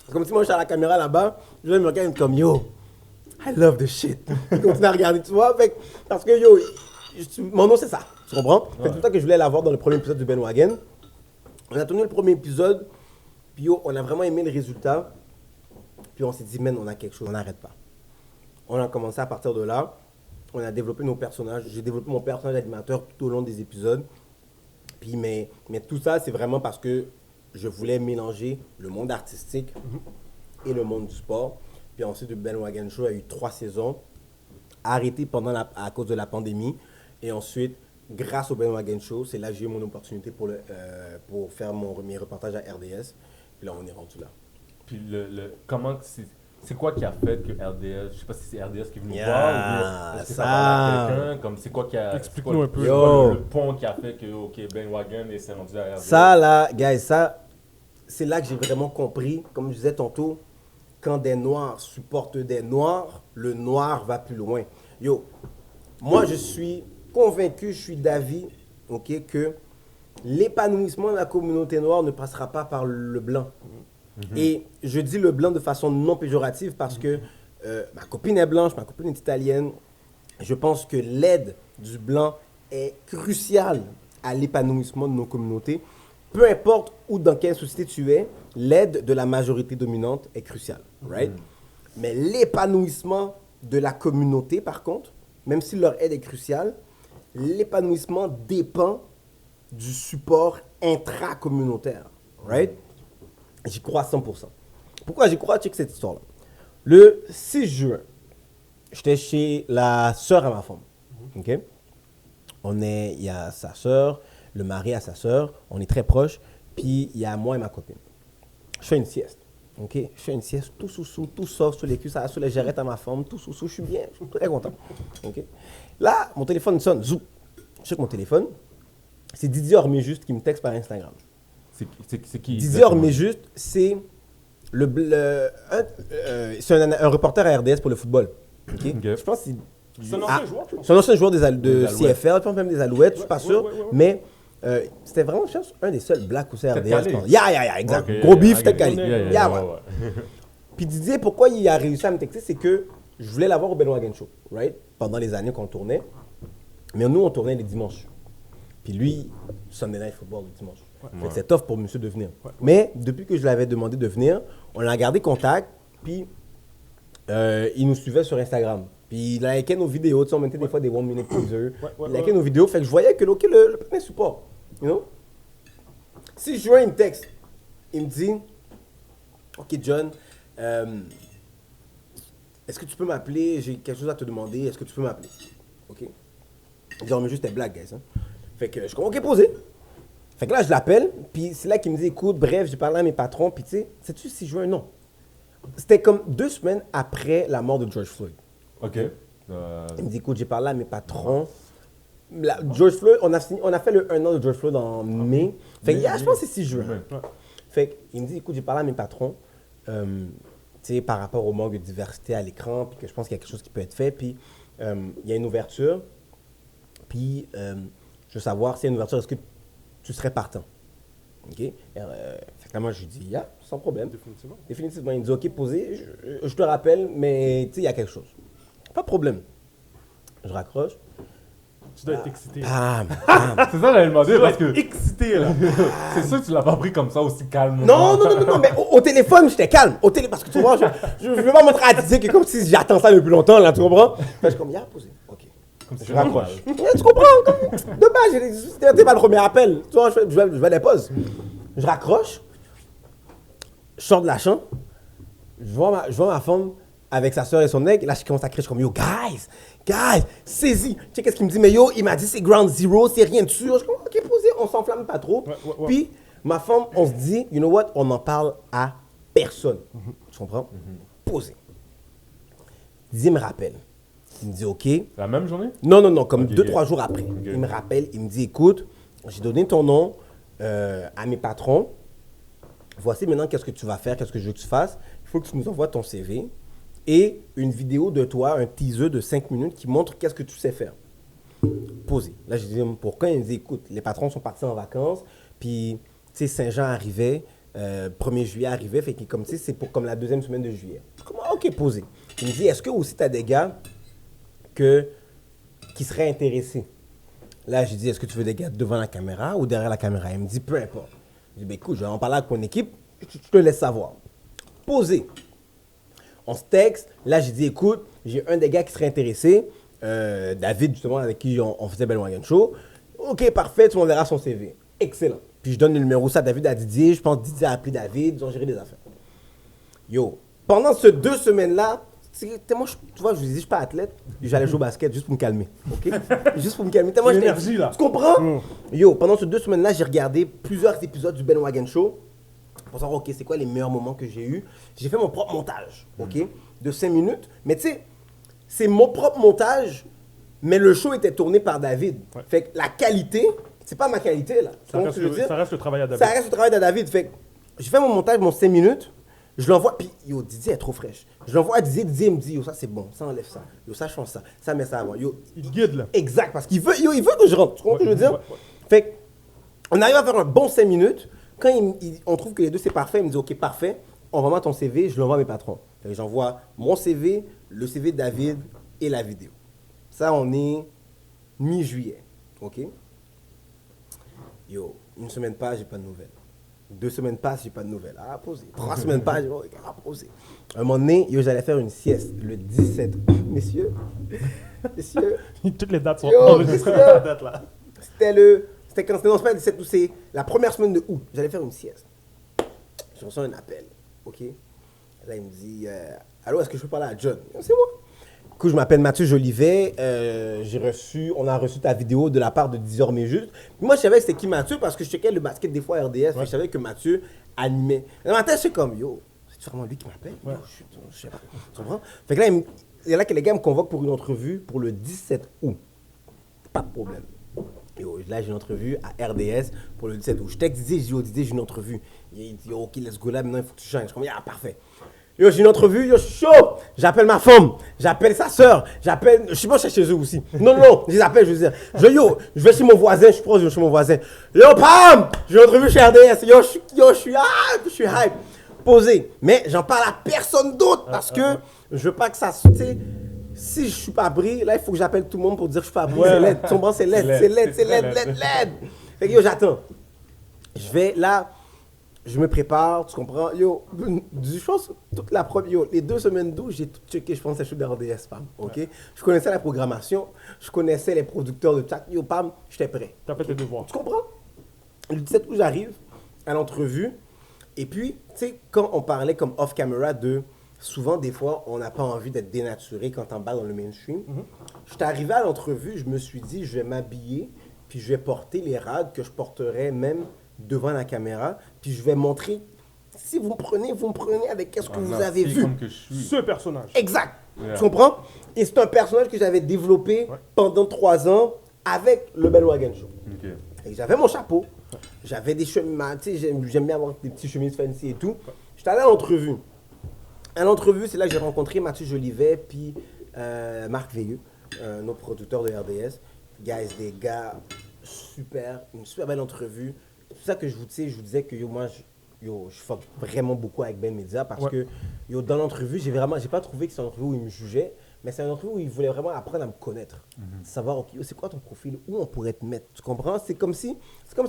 C'est comme si moi, je suis à la caméra là-bas. Jordan me regarde comme, yo, I love the shit. Il continue à regarder, tu vois? Fait que, parce que, yo, Mono, c'est ça. Tu comprends? Fait que c'est tout ça que je voulais l'avoir dans le premier épisode du Ben Wagon. On a tourné le premier épisode. Puis, yo, on a vraiment aimé le résultat. Puis, on s'est dit, man, on a quelque chose, on n'arrête pas. On a commencé à partir de là. on a développé nos personnages. J'ai développé mon personnage d'animateur tout au long des épisodes. Puis, mais tout ça, c'est vraiment parce que je voulais mélanger le monde artistique et le monde du sport. Puis ensuite, le Ben Wagon Show a eu 3 saisons, arrêté à cause de la pandémie. Et ensuite, grâce au Ben Wagon Show, c'est là que j'ai eu mon opportunité pour faire mes reportages à RDS. Puis là, on est rendu là. Puis comment c'est quoi qui a fait que RDS, je sais pas si c'est RDS qui est venu nous voir ou est-ce que ça parle à quelqu'un, comme c'est quoi qui a Explique-nous un peu. le pont qui a fait que OK Ben Wagon et c'est rendu à RDS. Ça là, guys, c'est là que j'ai vraiment compris, comme je disais tantôt, quand des noirs supportent des noirs, le noir va plus loin. Yo, moi je suis convaincu, je suis d'avis, OK, que l'épanouissement de la communauté noire ne passera pas par le blanc. Et je dis le blanc de façon non péjorative parce que ma copine est blanche, ma copine est italienne. Je pense que l'aide du blanc est cruciale à l'épanouissement de nos communautés. Peu importe où, dans quelle société tu es, l'aide de la majorité dominante est cruciale, right? Mais l'épanouissement de la communauté, par contre, même si leur aide est cruciale, l'épanouissement dépend du support intracommunautaire, right? J'y crois à 100%. Pourquoi j'y crois? Check cette histoire-là. Le 6 juin, j'étais chez la sœur à ma femme. OK? Il y a sa sœur, le mari à sa sœur, on est très proches, puis il y a moi et ma copine. Je fais une sieste. OK? Je fais une sieste, tout sous, tout soft sur les cuisses, sur les jarrettes à ma femme, tout sous, je suis bien, je suis très content. OK? Là, mon téléphone sonne, zou. Je check mon téléphone, c'est Didier Orméjuste qui me texte par Instagram. C'est qui? Didier Orméjuste, c'est un reporter à RDS pour le football. OK? Je pense que C'est un ancien joueur, je pense. c'est un ancien joueur de Alouettes. CFL, je pense même des Alouettes, je suis pas sûr. ouais. Mais c'était vraiment, je pense, un des seuls blacks aussi à RDS. Calais. Je pense. Yeah, exact. Ok, Gros beef, ok. c'était calé. Yeah, Yeah, ouais, ouais. ouais. Puis Didier, pourquoi il a réussi à me texter, c'est que je voulais l'avoir au Ben Wagon Show, right? Pendant les années qu'on tournait. Mais nous, on tournait les dimanches. Puis lui, Sunday Night Football le dimanche. Fait que c'est tough pour monsieur de venir. Mais depuis que je l'avais demandé de venir, on a gardé contact. Puis il nous suivait sur Instagram. Puis il likait nos vidéos. Tu sais, on mettait des fois des 1 minute teasers. Il likait nos vidéos. Fait que je voyais que OK, le premier support. You know? Si je vois une texte, il me dit OK, John, est-ce que tu peux m'appeler? J'ai quelque chose à te demander. Est-ce que tu peux m'appeler? OK. Genre, mais juste tes blagues, guys. Hein? Fait que je suis OK, posé. Fait que là, je l'appelle. Puis c'est là qu'il me dit écoute, bref, j'ai parlé à mes patrons. Puis tu sais, sais-tu si je veux un nom? C'était comme 2 semaines après la mort de George Floyd. OK. Il me dit écoute, j'ai parlé à mes patrons. George Floyd, on a fait le 1 an de George Floyd en mai. Fait que, je pense que c'est 6 juin. Ouais. Fait qu'il me dit écoute, j'ai parlé à mes patrons. Tu sais, par rapport au manque de diversité à l'écran, puis que je pense qu'il y a quelque chose qui peut être fait. Puis il y a une ouverture. Puis je veux savoir s'il y a une ouverture, est-ce que tu serais partant? OK? Fait que là, moi, je lui dis, sans problème. Définitivement. Il me dit, OK, posé, je te rappelle, mais tu sais, il y a quelque chose. Pas de problème. Je raccroche. Tu dois être excité. Bam! C'est ça, j'allais demander parce que Excité, là. c'est sûr que tu l'as pas pris comme ça aussi calme. Non, mais au téléphone, j'étais calme. Parce que tu vois, je veux pas montrer à Didier que comme si j'attends ça depuis longtemps, là, tu comprends? Fait que je suis comme, posé. OK. Je raccroche. Tu comprends? De base, c'était pas le premier appel. Tu vois, je vais des pauses. Je raccroche. Je sors de la chambre. Je vois ma femme avec sa soeur et son aigle. Là, je commence à crier. Je suis comme, yo, guys, saisis. Tu sais, qu'est-ce qu'il me dit? Mais yo, il m'a dit c'est ground zero, c'est rien de sûr. Je suis comme, OK, posé, on s'enflamme pas trop. Ouais. Puis, ma femme, on se dit, you know what? On n'en parle à personne. Tu comprends? Posé. Didier me rappelle. Il me dit, OK. La même journée? Non, comme Ok, 2-3 jours après. Il me rappelle, il me dit, écoute, j'ai donné ton nom à mes patrons. Voici maintenant qu'est-ce que tu vas faire, qu'est-ce que je veux que tu fasses. Il faut que tu nous envoies ton CV et une vidéo de toi, un teaser de 5 minutes qui montre qu'est-ce que tu sais faire. Posé. Là, je dis, pourquoi? Il me dit, écoute, les patrons sont partis en vacances, puis, tu sais, Saint-Jean arrivait, 1er juillet arrivait, fait que comme, tu sais, c'est pour comme la 2e semaine de juillet. Je dis, OK, posé. Il me dit, est-ce que aussi tu as des gars qui seraient intéressés? Là, je dis, est-ce que tu veux des gars devant la caméra ou derrière la caméra? Il me dit, peu importe. Je dis, ben écoute, je vais en parler avec mon équipe, je te laisse savoir. Posé. On se texte. Là, j'ai dit, écoute, j'ai un des gars qui serait intéressé. David, justement, avec qui on faisait Ben Wagon Show. OK, parfait, tu m'enverras son CV. Excellent. Puis je donne le numéro ça à David, à Didier. Je pense que Didier a appelé David, ils ont géré des affaires. Yo, pendant ces 2 semaines-là, moi, tu vois, je vous dis, je suis pas athlète, j'allais jouer au basket juste pour me calmer. OK? Juste pour me calmer. Tellement j'étais- L'énergie, là. Tu comprends? Yo, pendant ces 2 semaines-là, j'ai regardé plusieurs épisodes du Ben Wagon Show pour savoir, OK, c'est quoi les meilleurs moments que j'ai eus. J'ai fait mon propre montage, OK? De 5 minutes. Mais tu sais, c'est mon propre montage, mais le show était tourné par David. Ouais. Fait que la qualité, c'est pas ma qualité, là. Tu Ça comprends reste, ce que je veux dire? ça reste le travail à David. Ça reste le travail de David. Fait que j'ai fait mon montage, mon 5 minutes. Je l'envoie, puis yo, Didier est trop fraîche. Je l'envoie à Didier, Didier me dit, yo, ça c'est bon, ça enlève ça. Yo, ça change ça, ça met ça avant. Yo, Il guide, là. exact, parce qu'il veut, yo, il veut que je rentre. Tu comprends ce que je veux dire? Ouais. Fait que, on arrive à faire un bon 5 minutes. Quand on trouve que les deux c'est parfait, il me dit, ok, parfait, envoie-moi ton CV, je l'envoie à mes patrons. Fait que j'envoie mon CV, le CV de David et la vidéo. Ça, on est mi-juillet, ok? Yo, 1 semaine passe, j'ai pas de nouvelles. 2 semaines passent, j'ai pas de nouvelles. Ah, poser. 3 semaines passent, j'ai pas poser. Un moment donné, yo, j'allais faire une sieste le 17 août. Messieurs, Toutes les dates sont Yo, enregistrées qu'est-ce dans que- la tête, là. c'était quand c'était, non, c'est pas le 17 août, c'est la première semaine de août. J'allais faire une sieste. Je reçois un appel, ok? Là, il me dit, allô, est-ce que je peux parler à John? C'est moi. Du coup, je m'appelle Mathieu Jolivet. On a reçu ta vidéo de la part de 10h mais juste. Puis moi, je savais que c'était qui Mathieu parce que je checkais le basket des fois à RDS. Fait que je savais que Mathieu animait. Dans ma tête, c'est comme, yo, c'est vraiment lui qui m'appelle? Yo, je sais pas. Tu comprends? Fait que là, il y a là que les gars me convoquent pour une entrevue pour le 17 août. Pas de problème. Yo, là, j'ai une entrevue à RDS pour le 17 août. Je texte Didier, je dis, yo, Didier, j'ai une entrevue. Il dit, yo, ok, let's go là, maintenant, il faut que tu changes. Je suis comme, ah, parfait. Yo, j'ai une entrevue, yo, je suis chaud. J'appelle ma femme, j'appelle sa soeur, je sais pas si c'est chez eux aussi. Non, je les appelle, je veux dire. Je vais chez mon voisin, je suis proche de chez mon voisin. Yo, Pam, j'ai une entrevue chez RDS. Yo, je suis hype. Posé. Mais j'en parle à personne d'autre parce que je veux pas que ça se. Tu sais, si je suis pas pris, là, il faut que j'appelle tout le monde pour dire que je suis pas pris. Ouais. C'est laid. Tu comprends? C'est laid. Fait que yo, j'attends. Je vais là. Je me prépare, tu comprends? Yo, je pense toute la première, yo, les 2 semaines d'août, j'ai tout checké, je pense, à show de RDS, Pam, ok? Ouais. Je connaissais la programmation, je connaissais les producteurs de chat, yo, Pam, j'étais prêt. T'as fait tes devoirs. Tu comprends? Le 17 août, j'arrive à l'entrevue, et puis, tu sais, quand on parlait comme off-camera de, souvent, des fois, on n'a pas envie d'être dénaturé quand on parle dans le mainstream. J'étais arrivé à l'entrevue, je me suis dit, je vais m'habiller, puis je vais porter les rades que je porterais même devant la caméra, puis je vais montrer, si vous me prenez avec qu'est-ce que vous avez vu. Comme que je suis. Ce personnage. Exact. Yeah. Tu comprends? Et c'est un personnage que j'avais développé pendant 3 ans avec le Ben Wagon Show. Ok. Et j'avais mon chapeau, j'avais des chemises, tu sais, j'aime bien avoir des petits chemises fancy et tout. J'étais allé à l'entrevue. À l'entrevue, c'est là que j'ai rencontré Mathieu Jolivet, puis Marc Veilleux, notre producteur de RDS. Guys, des gars super, une super belle entrevue. C'est pour ça que je vous disais que yo, moi, je fuck vraiment beaucoup avec Ben Media parce que yo, dans l'entrevue, j'ai pas trouvé que c'est une entrevue où il me jugeait, mais c'est une entrevue où il voulait vraiment apprendre à me connaître. Savoir, ok, yo, c'est quoi ton profil, où on pourrait te mettre. Tu comprends? C'est comme si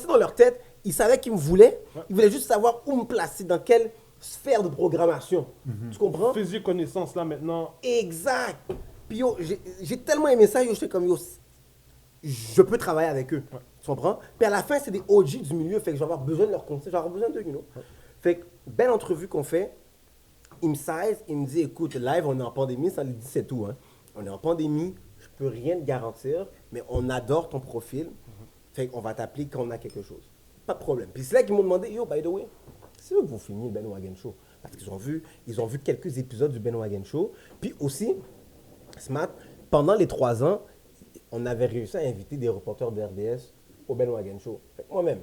dans leur tête, ils savaient qu'ils me voulaient, ils voulaient juste savoir où me placer, dans quelle sphère de programmation. Tu comprends? Faisiez connaissance, là, maintenant. Exact. Puis yo, j'ai tellement aimé ça, yo, j'étais comme yo, je peux travailler avec eux. Tu comprends? Puis à la fin, c'est des OG du milieu, fait que je vais avoir besoin de leur conseil, je vais avoir besoin d'eux, you know? Fait que, belle entrevue qu'on fait, il me size, il me dit, écoute, live, on est en pandémie, ça le dit, c'est tout, hein. On est en pandémie, je peux rien te garantir, mais on adore ton profil, fait qu'on va t'appeler quand on a quelque chose. Pas de problème. Puis c'est là qu'ils m'ont demandé, yo, by the way, c'est eux que vous filmiez le Ben Wagon Show. Parce qu'ils ont vu quelques épisodes du Ben Wagon Show. Puis aussi, Smart, pendant les 3 ans, on avait réussi à inviter des reporters de RDS au Ben Wagon Show. Fait que moi-même,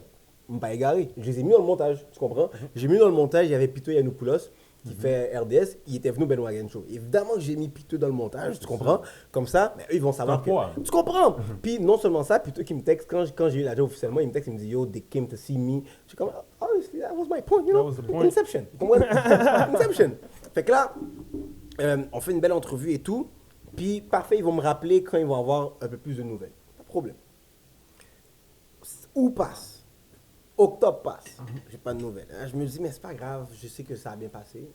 je ne me pas égaré. Je les ai mis dans le montage, tu comprends? J'ai mis dans le montage, il y avait Pito Yanopoulos qui fait RDS, il était venu au Ben Wagon Show. Évidemment que j'ai mis Pito dans le montage, tu comprends? Comme ça, mais eux, ils vont savoir que... Tu comprends? Puis non seulement ça, Pito qui me texte, quand j'ai eu la job officiellement, il me texte, il me dit, yo, they came to see me. Je suis comme, honestly, that was my point, you know? That was the point. Inception. Inception. Fait que là, on fait une belle entrevue et tout. Puis, parfait, ils vont me rappeler quand ils vont avoir un peu plus de nouvelles. Pas de problème. Août passe. Octobre passe. J'ai pas de nouvelles. Je me dis, mais c'est pas grave, je sais que ça a bien passé.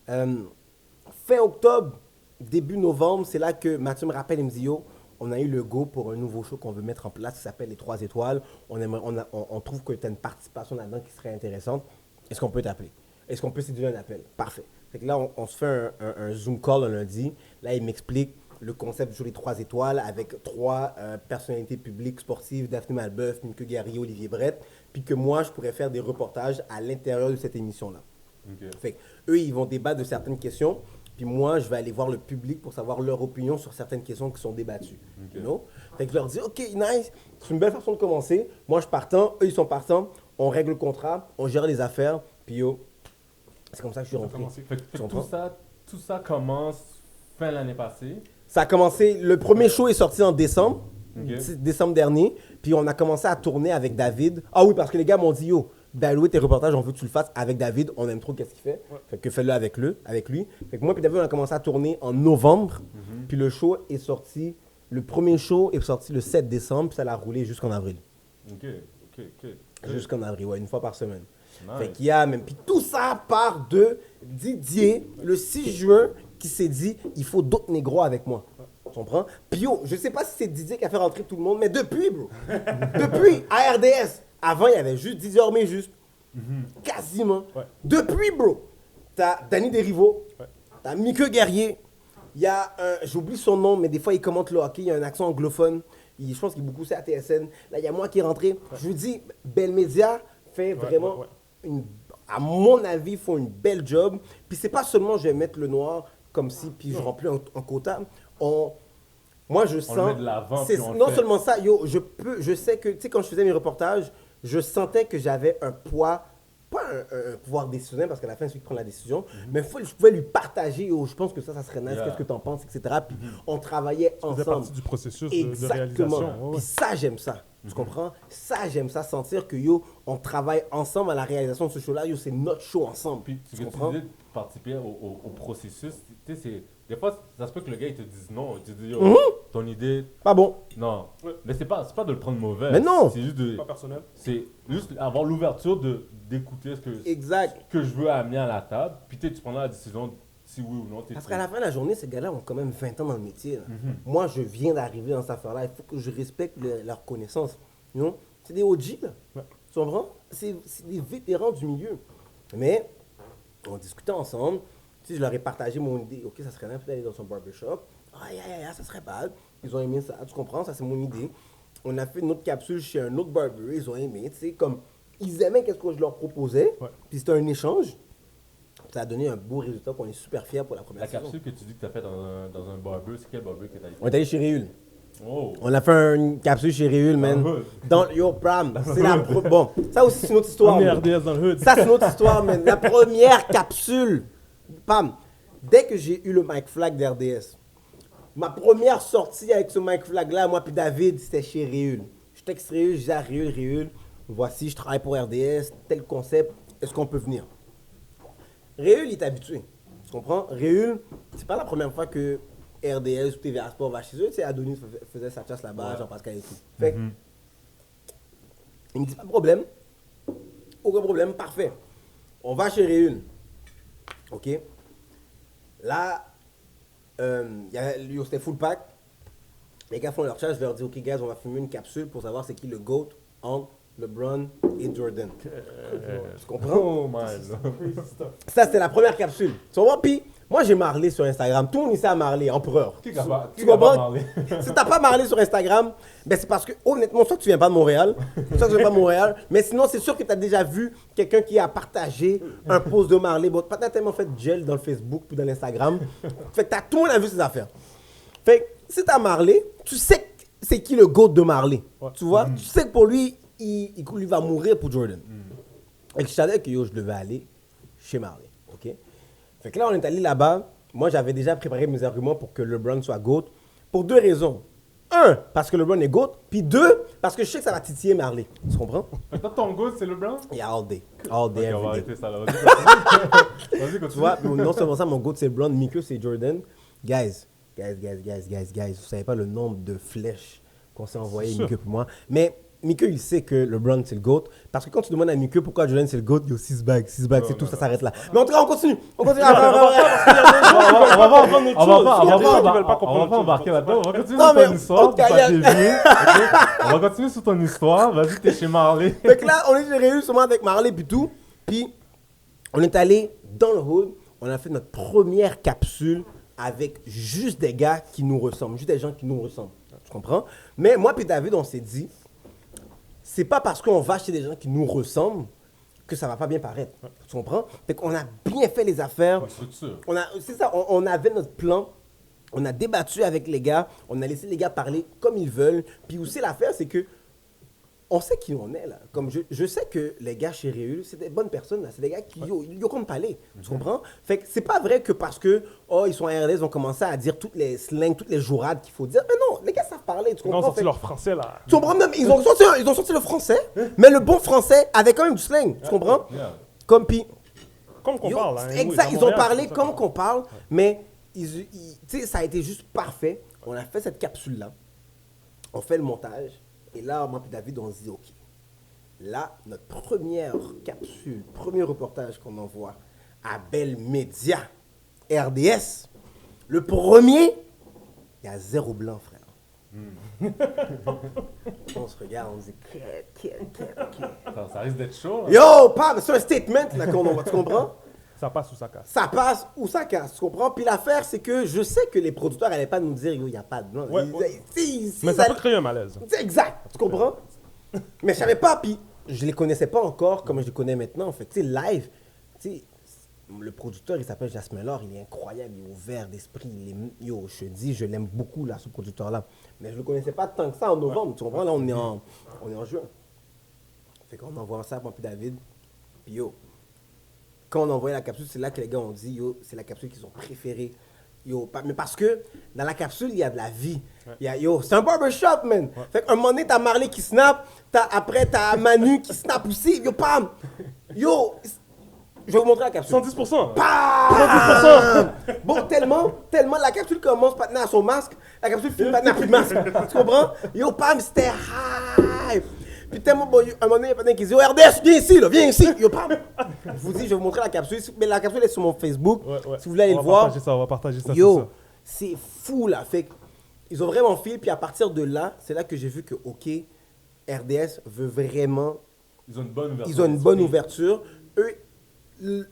Fin octobre, début novembre, c'est là que Mathieu me rappelle, il me dit, yo, on a eu le go pour un nouveau show qu'on veut mettre en place qui s'appelle Les 3 étoiles. On trouve que tu as une participation là-dedans qui serait intéressante. Est-ce qu'on peut t'appeler? Est-ce qu'on peut séduire un appel? Parfait. Fait que là, on se fait un Zoom call un lundi. Là, il m'explique le concept du show Les 3 étoiles avec 3 personnalités publiques sportives, Daphné Malbeuf, Mimke Guerrier, Olivier Brett, puis que moi, je pourrais faire des reportages à l'intérieur de cette émission-là. Ok. Fait que eux, ils vont débattre de certaines questions, puis moi, je vais aller voir le public pour savoir leur opinion sur certaines questions qui sont débattues. Ok. You know? Fait que je leur dis, OK, nice, c'est une belle façon de commencer. Moi, je suis partant, eux, ils sont partants. On règle le contrat, on gère les affaires, puis yo, c'est comme ça que je suis rentré. Fait que Tu comprends? tout ça commence fin l'année passée. Ça a commencé, le premier show est sorti en décembre, Ok. décembre dernier, puis on a commencé à tourner avec David. Ah oui, parce que les gars m'ont dit, yo, Daloué, tes reportages, on veut que tu le fasses avec David, on aime trop qu'est-ce qu'il fait. Fait que fais-le avec lui. Fait que moi et David, on a commencé à tourner en novembre, puis le show est sorti, le premier show est sorti le 7 décembre, puis ça l'a roulé jusqu'en avril. Ok. Jusqu'en avril, ouais, une fois par semaine. Nice. Fait qu'il y a même. Puis tout ça part de Didier, le 6 juin, qui s'est dit, il faut d'autres négros avec moi. Tu comprends? Puis yo, je sais pas si c'est Didier qui a fait rentrer tout le monde, mais depuis, bro. Depuis, à RDS. Avant, il y avait juste Didier Ormé, juste. Quasiment. Ouais. Depuis, bro, t'as Danny Derivo, Ouais. t'as Mike Guerrier, il y a j'oublie son nom, mais des fois, il commente le hockey, il y a un accent anglophone. Je pense qu'il est beaucoup c'est à TSN. Là, il y a moi qui est rentré. Je vous dis, Bell Media fait vraiment, à mon avis, ils font une belle job. Puis c'est pas seulement je vais mettre le noir comme si, puis je remplis un quota. Moi, je sens. le met de l'avant, puis on le non fait. seulement ça, yo, je sais que, tu sais, quand je faisais mes reportages, je sentais que j'avais un poids, pas un pouvoir décisionnel, parce qu'à la fin, c'est lui qui prend la décision, mais je pouvais lui partager, yo, je pense que ça serait nice, Yeah. qu'est-ce que t'en penses, etc. Puis on travaillait Ça faisait ensemble. partie du processus de Exactement. réalisation. Ouais, Puis ouais. ça, j'aime ça. Tu comprends? Ça, j'aime ça, sentir que, yo, on travaille ensemble à la réalisation de ce show-là. Yo, c'est notre show ensemble. Puis ce tu que tu comprends? disais de participer au processus, tu sais, des fois, ça se peut que le gars, il te dise non. Il te dit, yo, ton idée, Pas bon. non. Ouais. Mais c'est pas de le prendre mauvais. Mais non. C'est juste de... Pas personnel. C'est juste avoir l'ouverture d'écouter Exact. ce que je veux amener à la table. Puis tu prendras la décision si oui ou non. Parce qu'à la fin de la journée, ces gars-là ont quand même 20 ans dans le métier. Là. Moi, je viens d'arriver dans cette affaire-là. Il faut que je respecte leur connaissance. You know? C'est des OG, là. Ouais. Tu comprends? C'est des vétérans du milieu. Mais on discutait ensemble. Tu sais, je leur ai partagé mon idée. OK, ça serait bien d'aller dans son barbershop. Ça serait bad. Ils ont aimé ça. Tu comprends? Ça, c'est mon idée. On a fait une autre capsule chez un autre barber. Ils ont aimé. Tu sais, comme ils aimaient qu'est-ce que je leur proposais. Ouais. Puis c'était un échange. Ça a donné un beau résultat qu'on est super fiers pour la première La saison. capsule que tu dis que tu as fait dans un barber, c'est quel barber que tu as On est allé chez Réul. Oh! On a fait une capsule chez Réul, man. Dans le hood. Dans Yo, Pram, c'est la bon, ça aussi c'est une autre histoire. On est man. RDS dans le hood. Ça c'est une autre histoire, man. La première capsule, Pam, dès que j'ai eu le Mike Flag d'RDS, ma première sortie avec ce Mike Flag là, moi puis David, c'était chez Réul. Je texte Réul, je dis à Réul, voici, je travaille pour RDS, tel concept, est-ce qu'on peut venir? Réul, il est habitué. Tu comprends? Réul, c'est pas la première fois que RDS ou TVA Sport va chez eux. Tu sais, Adonis faisait sa chasse là-bas, Ouais. Jean-Pascal et tout. Fait que, il me dit pas de problème. Aucun problème, parfait. On va chez Réul. OK? Là, c'était full pack. Les gars font leur chat, je leur dis, OK, guys, on va filmer une capsule pour savoir c'est qui le GOAT entre LeBron et Jordan. Tu comprends? Oh man! Ça, c'était la première capsule. Tu vois, puis moi, j'ai marlé sur Instagram. Tout le monde ici a marlé, empereur. Qui va Tu comprends? Si t'as pas marlé sur Instagram, ben c'est parce que, honnêtement, soit que tu viens pas de Montréal, soit que tu viens pas de Montréal, mais sinon, c'est sûr que tu as déjà vu quelqu'un qui a partagé un post de Marley. Bon, pas tellement fait de gel dans le Facebook puis dans l'Instagram. Fait que tout le monde a vu ces affaires. Fait que si t'as Marley, tu sais que c'est qui le GOAT de Marley. Ouais. Tu vois? Tu sais que pour lui, il va mourir pour Jordan. Et que je savais que yo, je devais aller chez Marley. OK? Fait que là, on est allé là-bas. Moi, j'avais déjà préparé mes arguments pour que LeBron soit GOAT. Pour deux raisons. Un, parce que LeBron est GOAT. Puis deux, parce que je sais que ça va titiller Marley. Tu comprends? Fait que toi, ton goût, c'est LeBron? Yeah, all day. All day, Ok, on va every day. arrêter ça là. Vas-y, continue. Tu vois, non seulement ça, mon GOAT, c'est LeBron. Mike, c'est Jordan. Guys. Vous savez pas le nombre de flèches qu'on s'est envoyé, Mike pour moi. Mais Mickey, il sait que LeBron, c'est le GOAT. Parce que quand tu demandes à Mickey pourquoi Jordan, c'est le GOAT, il y a 6 bagues, c'est tout, ça s'arrête là. Mais en tout cas, on continue. On continue. On va pas embarquer là-dedans. On va continuer sur ton histoire. ok, On va continuer sur ton histoire. Vas-y, t'es chez Marley. Fait que là, on est réunis seulement avec Marley puis tout. Puis, on est allé dans le hood. On a fait notre première capsule avec juste des gars qui nous ressemblent. Juste des gens qui nous ressemblent. Tu comprends? Mais moi puis David, on s'est dit, c'est pas parce qu'on va chez des gens qui nous ressemblent que ça va pas bien paraître. Tu comprends? Fait qu'on a bien fait les affaires. C'est ça, on avait notre plan. On a débattu avec les gars. On a laissé les gars parler comme ils veulent. Puis aussi, l'affaire, c'est que on sait qui on est, là. Comme je sais que les gars chez Réul, c'est des bonnes personnes, là. C'est des gars qui ont comme parler. Tu comprends? Fait que c'est pas vrai que parce que, ils sont à RDS, ils ont commencé à dire toutes les slangs, toutes les jourades qu'il faut dire. Mais non, les gars savent parler. Tu comprends? Ils ont sorti leur français, là. Tu comprends? Même, ils ont sorti le français, mais le bon français avec quand même du slang. Tu comprends? Comme puis. Comme qu'on parle, hein. Exact, ils ont parlé comme qu'on parle, mais tu sais, ça a été juste parfait. On a fait cette capsule-là. On fait le montage. Et là, moi et David, on se dit, OK, là, notre première capsule, premier reportage qu'on envoie à Bell Media, RDS, le premier, il y a 0 blanc, frère. On se regarde, on se dit, Ça risque d'être chaud. Là. Yo, pas, c'est un statement là qu'on envoie, tu comprends? Ça passe ou ça casse. Ça passe ou ça casse, tu comprends? Puis l'affaire, c'est que je sais que les producteurs n'allaient pas nous dire, yo, il n'y a pas de blanc. Mais ça peut créer un malaise. Exact, tu comprends? Mais je savais pas, puis je les connaissais pas encore comme je les connais maintenant. En fait, tu sais, live, tu sais, le producteur, il s'appelle Jasmin Laure, il est incroyable, il est ouvert d'esprit. Yo, je te dis, je l'aime beaucoup, là, ce producteur-là. Mais je le connaissais pas tant que ça en novembre, tu comprends? Là, on est en juin. Fait qu'on envoie ça à moi puis David, puis yo. Quand on envoyait la capsule, c'est là que les gars ont dit, yo, c'est la capsule qu'ils ont préférée. Yo, mais parce que dans la capsule, il y a de la vie. Yo, c'est un barbershop, man. Fait qu'un moment donné, t'as Marley qui snap, après, t'as Manu qui snap aussi. Yo, pam! Yo, je vais vous montrer la capsule. 110%. Pam! 110%! Bon, tellement la capsule commence maintenant à son masque, la capsule finit maintenant à plus de masque. Tu comprends? Yo, pam, c'était hype! Puis tellement, bon, un moment donné, il y a pas qui dit, oh, RDS, viens ici, là, viens ici. Yo, pam! Je vous dis, je vais vous montrer la capsule. Mais la capsule est sur mon Facebook. Si vous voulez aller le voir. On va partager ça. Yo, c'est fou, là. Fait ils ont vraiment filé. Puis à partir de là, c'est là que j'ai vu que, OK, RDS veut vraiment. Ils ont une bonne ouverture. Ils ont une bonne ouverture. Eux,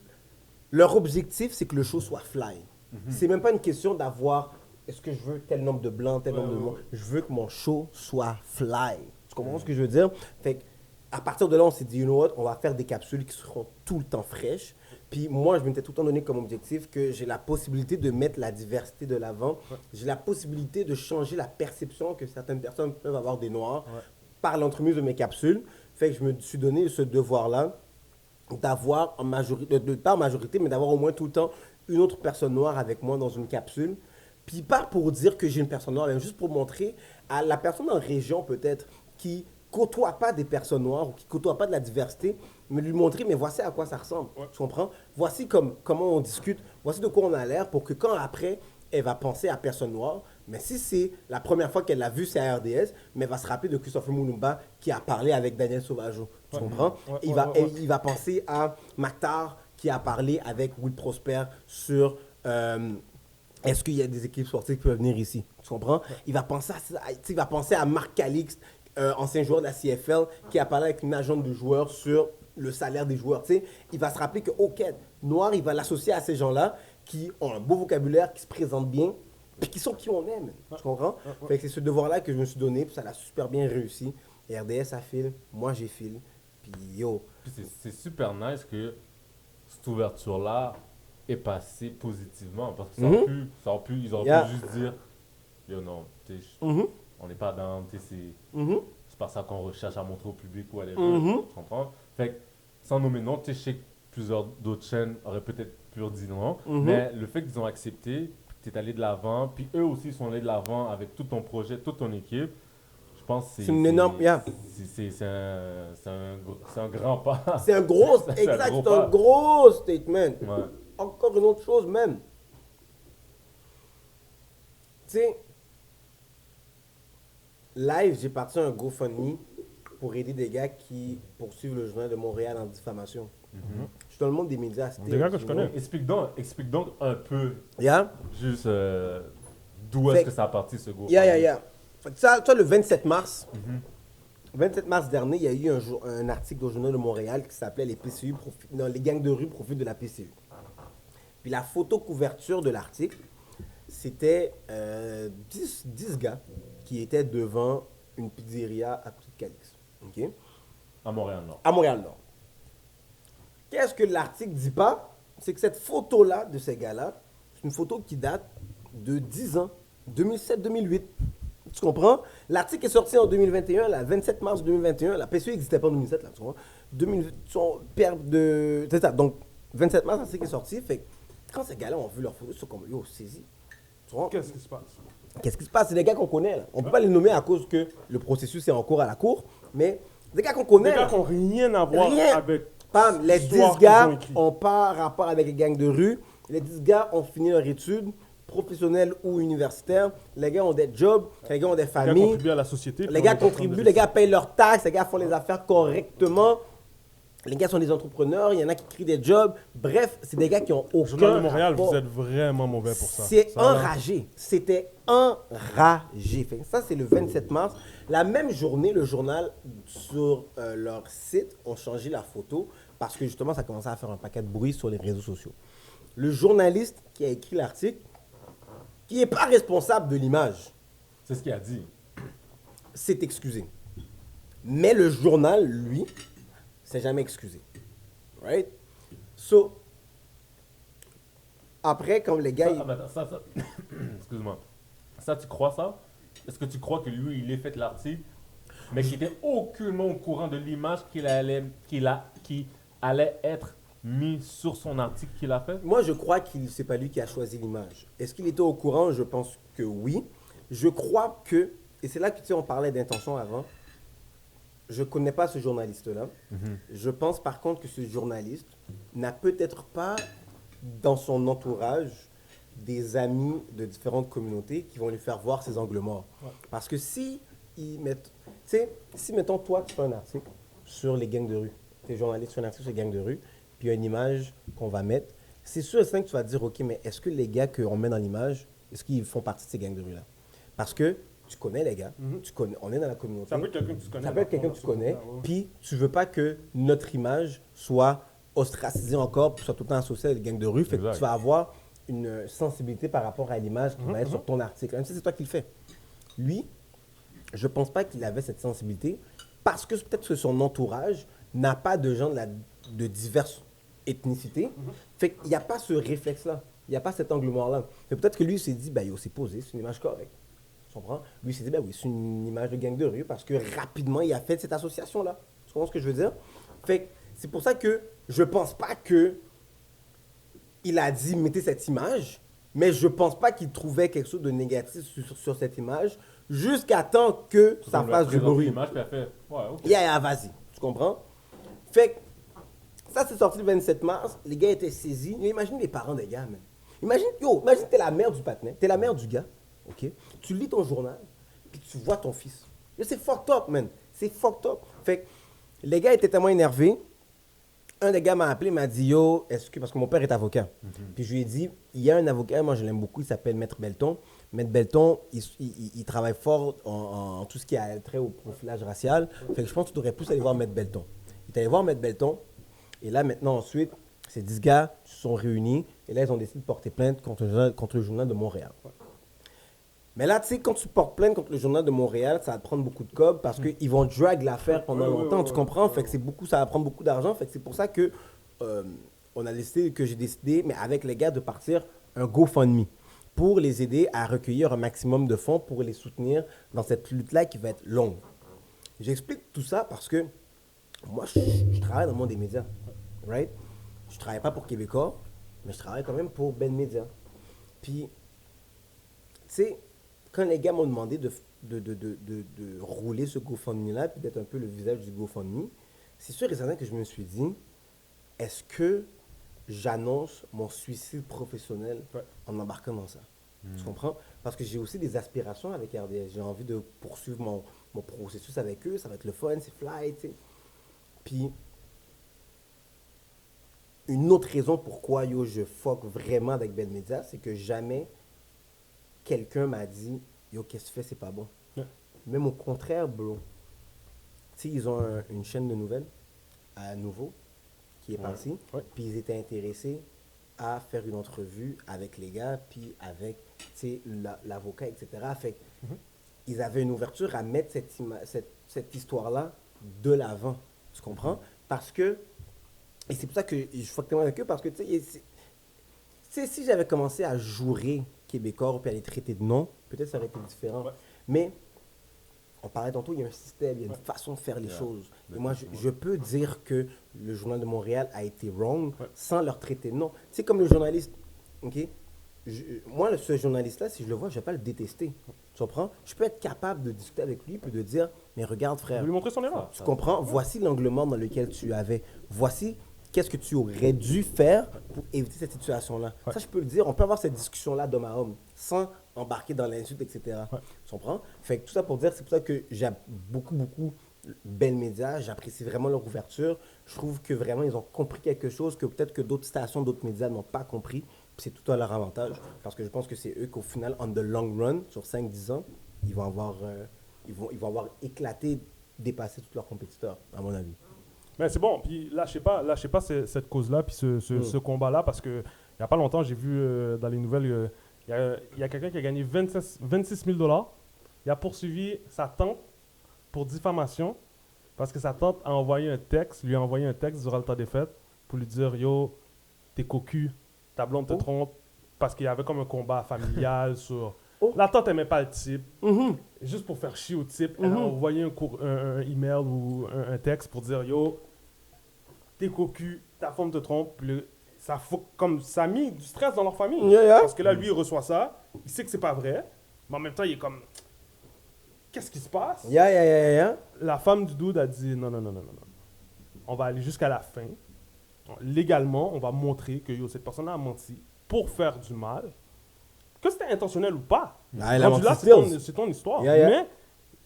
leur objectif, c'est que le show soit fly. C'est même pas une question d'avoir, est-ce que je veux tel nombre de blancs, tel nombre de blancs. Je veux que mon show soit fly. Tu comprends ce que je veux dire? Fait à partir de là, on s'est dit, you know what, on va faire des capsules qui seront tout le temps fraîches. Puis moi, je m'étais tout le temps donné comme objectif que j'ai la possibilité de mettre la diversité de l'avant. J'ai la possibilité de changer la perception que certaines personnes peuvent avoir des Noirs par l'entremise de mes capsules. Fait que je me suis donné ce devoir-là d'avoir en majorité, pas en majorité, mais d'avoir au moins tout le temps une autre personne noire avec moi dans une capsule. Puis pas pour dire que j'ai une personne noire, mais juste pour montrer à la personne en région peut-être qui côtoie pas des personnes noires ou qui côtoie pas de la diversité, mais lui montrer, mais voici à quoi ça ressemble. Tu comprends? Voici comment on discute, voici de quoi on a l'air pour que quand après, elle va penser à personne noire, mais si c'est la première fois qu'elle l'a vu, c'est à RDS, mais elle va se rappeler de Christopher Moulumba qui a parlé avec Daniel Sauvageau. Tu comprends? Il va penser à Maktar qui a parlé avec Will Prosper sur est-ce qu'il y a des équipes sportives qui peuvent venir ici. Tu comprends? Il va penser à Marc Calixte, ancien joueur de la CFL, qui a parlé avec une agente de joueurs sur le salaire des joueurs. T'sais. Il va se rappeler que, OK, Noir, il va l'associer à ces gens-là qui ont un beau vocabulaire, qui se présentent bien, puis qui sont qui on aime. Tu comprends? Fait que c'est ce devoir-là que je me suis donné, puis ça l'a super bien réussi. Et RDS a file, moi j'ai file, puis yo. Puis c'est super nice que cette ouverture-là est passée positivement, parce que ça aurait pu, ils auraient pu juste dire, yo non, on n'est pas dans, c'est pas ça qu'on recherche à montrer au public ou à les tu comprends? Fait que, sans nommer non, je sais que plusieurs d'autres chaînes auraient peut-être pu dire non, mais le fait qu'ils ont accepté, que tu es allé de l'avant, puis eux aussi sont allés de l'avant avec tout ton projet, toute ton équipe, je pense que c'est une énorme, c'est un grand pas. C'est un gros, c'est un gros statement. Ouais. Encore une autre chose même. Tu sais, live, j'ai parti un GoFundMe pour aider des gars qui poursuivent le Journal de Montréal en diffamation. Je suis dans le monde des médias. Des gars que je connais. Explique donc un peu, Yeah? juste d'où est-ce que ça a parti ce groupe. Yeah. Fait que ça, le 27 mars, 27 mars dernier, il y a eu un article au Journal de Montréal qui s'appelait les PCU, les gangs de rue profitent de la PCU. Puis la photo couverture de l'article, c'était 10 gars qui étaient devant une pizzeria à côté de Calix. OK? À Montréal-Nord. À Montréal-Nord. Qu'est-ce que l'article dit pas? C'est que cette photo-là, de ces gars-là, c'est une photo qui date de 10 ans, 2007-2008. Tu comprends? L'article est sorti en 2021, le 27 mars 2021. La PCU n'existait pas en 2007, là, tu comprends? 2008, c'est ça. Donc, 27 mars, l'article est sorti. Fait que quand ces gars-là ont vu leur photo, ils sont comme, yo, saisi. Tu comprends? Qu'est-ce qui se passe? Qu'est-ce qui se passe? C'est des gars qu'on connaît, là. On ne peut pas les nommer à cause que le processus est en cours à la cour, mais des gars qu'on connaît. Des gars là. qui n'ont rien à voir Rien. avec Bam, les 10 l'histoire qu'ils gars ont écrit. n'ont pas rapport avec les gangs de rue. Les 10 gars ont fini leur étude, professionnelle ou universitaire. Les gars ont des jobs, les gars ont des Les gars familles. contribuent à la société. Les gars contribuent, les gars payent leurs taxes, les gars font les affaires correctement. Les gars sont des entrepreneurs, il y en a qui créent des jobs. Bref, c'est des gars qui ont aucun Journal de Montréal, rapport. vous êtes vraiment mauvais pour ça. C'est Ça, là. enragé. C'était enragé. Fait que ça, c'est le 27 mars. La même journée, le journal, sur leur site, ont changé la photo parce que justement, ça commençait à faire un paquet de bruit sur les réseaux sociaux. Le journaliste qui a écrit l'article, qui n'est pas responsable de l'image, C'est ce qu'il a dit. s'est excusé. Mais le journal, lui, s'est jamais excusé. Right? So, après, comme les gars... Ah, mais attends, ça. Excuse-moi. Ça, tu crois ça? Est-ce que tu crois que lui, il ait fait l'article, mais qu'il n'était aucunement au courant de l'image qui allait être mis sur son article qu'il a fait? Moi, je crois que c'est pas lui qui a choisi l'image. Est-ce qu'il était au courant? Je pense que oui. Je crois que, et c'est là que tu sais, on parlait d'intention avant, je connais pas ce journaliste-là. Je pense par contre que ce journaliste n'a peut-être pas dans son entourage des amis de différentes communautés qui vont lui faire voir ses angles morts. Parce que si ils mettent, tu sais, si mettons toi tu fais un article sur les gangs de rue, tu es journaliste, tu fais un article sur les gangs de rue, puis il y a une image qu'on va mettre, c'est sûr et certain que tu vas te dire, ok, mais est-ce que les gars qu'on met dans l'image, est-ce qu'ils font partie de ces gangs de rue-là? Parce que tu connais les gars, tu connais, on est dans la communauté. Ça peut être quelqu'un que tu connais. Ça peut être quelqu'un que tu connais, puis tu veux pas que notre image soit ostracisée encore, puis soit tout le temps associée à des gangs de rue. Fait que Exact. tu vas avoir une sensibilité par rapport à l'image qui va être sur ton article. Même si c'est toi qui le fais. Lui, je pense pas qu'il avait cette sensibilité parce que peut-être que son entourage n'a pas de gens de diverses ethnicités. Fait qu'il n'y a pas ce réflexe-là. Il n'y a pas cet angle mort-là. Fait peut-être que lui il s'est dit, yo, c'est posé, c'est une image correcte. Tu comprends? Lui, il s'est dit, oui, c'est une image de gang de rue parce que rapidement, il a fait cette association-là. Tu comprends ce que je veux dire? Fait que c'est pour ça que je pense pas que il a dit, mettez cette image, mais je pense pas qu'il trouvait quelque chose de négatif sur cette image jusqu'à temps que ça On lui a fasse du présenté bruit. l'image, puis elle fait, ouais, ok. Yeah, vas-y. Tu comprends? Fait que ça, c'est sorti le 27 mars. Les gars étaient saisis. Mais imagine les parents des gars, man. Imagine, t'es la mère du patinet, t'es la mère du gars, ok? Tu lis ton journal, puis tu vois ton fils. Yo, c'est fucked up, man. C'est fucked up. Fait que les gars étaient tellement énervés. Un des gars m'a appelé, m'a dit, yo, est-ce que, parce que mon père est avocat. Puis je lui ai dit, il y a un avocat, moi je l'aime beaucoup, il s'appelle Maître Belton. Maître Belton, il travaille fort en tout ce qui a trait au profilage racial. Fait que je pense que tu devrais plus aller voir Maître Belton. Il est allé voir Maître Belton. Et là, maintenant, ensuite, ces 10 gars se sont réunis. Et là, ils ont décidé de porter plainte contre le journal de Montréal. Mais là, tu sais, quand tu portes plainte contre le journal de Montréal, ça va te prendre beaucoup de cob parce qu'ils vont drag l'affaire pendant longtemps, tu comprends? Fait que c'est beaucoup, ça va prendre beaucoup d'argent. Fait que c'est pour ça que j'ai décidé, mais avec les gars, de partir un GoFundMe pour les aider à recueillir un maximum de fonds pour les soutenir dans cette lutte-là qui va être longue. J'explique tout ça parce que moi, je travaille dans le monde des médias, right? Je travaille pas pour Québécois, mais je travaille quand même pour Ben Media. Puis, tu sais, quand les gars m'ont demandé de rouler ce GoFundMe-là, puis d'être un peu le visage du GoFundMe, c'est sûr et certain que je me suis dit, est-ce que j'annonce mon suicide professionnel en embarquant dans ça? Tu comprends? Parce que j'ai aussi des aspirations avec RDS. J'ai envie de poursuivre mon processus avec eux, ça va être le fun, c'est fly, tu sais. Puis, une autre raison pourquoi, yo, je fuck vraiment avec Ben Media, c'est que jamais quelqu'un m'a dit, yo, qu'est-ce que tu fais, c'est pas bon. Ouais. Même au contraire, bro. Tu sais, ils ont une chaîne de nouvelles, à Nouveau, qui est partie. Ouais. Puis ils étaient intéressés à faire une entrevue avec les gars, puis avec, tu sais, l'avocat, etc. Fait ils avaient une ouverture à mettre cette histoire-là de l'avant. Tu comprends? Parce que, et c'est pour ça que je fuck tellement avec eux, parce que, tu sais, si j'avais commencé à jouer québécois puis à les traiter de nom, peut-être ça aurait été différent. Ouais. Mais, on parlait tantôt, il y a un système, il y a une façon de faire les choses. Et moi, je peux dire que le Journal de Montréal a été wrong sans leur traiter de nom. C'est comme le journaliste, ok? Moi, ce journaliste-là, si je le vois, je ne vais pas le détester. Tu comprends? Je peux être capable de discuter avec lui puis de dire, mais regarde, Je frère, vais lui montrer son erreur. tu comprends? Voici l'angle mort dans lequel tu avais. Voici qu'est-ce que tu aurais dû faire pour éviter cette situation-là. Ça, je peux le dire. On peut avoir cette discussion-là d'homme à homme sans embarquer dans l'insulte, etc. Tu comprends? Fait que tout ça pour dire, c'est pour ça que j'aime beaucoup Bell Media. J'apprécie vraiment leur ouverture. Je trouve que vraiment, ils ont compris quelque chose que peut-être que d'autres stations, d'autres médias n'ont pas compris. Puis c'est tout à leur avantage. Parce que je pense que c'est eux qu'au final, on the long run, sur 5-10 ans, ils vont avoir éclaté, dépassé tous leurs compétiteurs, à mon avis. Mais c'est bon, puis lâchez pas cette cause-là, puis ce combat-là, parce que il n'y a pas longtemps, j'ai vu dans les nouvelles, il y a quelqu'un qui a gagné 26 000 $. Il a poursuivi sa tante pour diffamation, parce que sa tante lui a envoyé un texte durant le temps des fêtes, pour lui dire, yo, t'es cocu, ta blonde te trompe, parce qu'il y avait comme un combat familial sur... La tante n'aimait pas le type. Juste pour faire chier au type, elle a envoyé un email ou un texte pour dire, yo, t'es cocu, ta femme te trompe. Ça a mis du stress dans leur famille. Parce que là, lui, il reçoit ça. Il sait que c'est pas vrai. Mais en même temps, il est comme, qu'est-ce qui se passe? La femme du dude a dit, non. On va aller jusqu'à la fin. Légalement, on va montrer que yo, cette personne a menti pour faire du mal. Que c'était intentionnel ou pas, rendu là, c'est ton histoire. Mais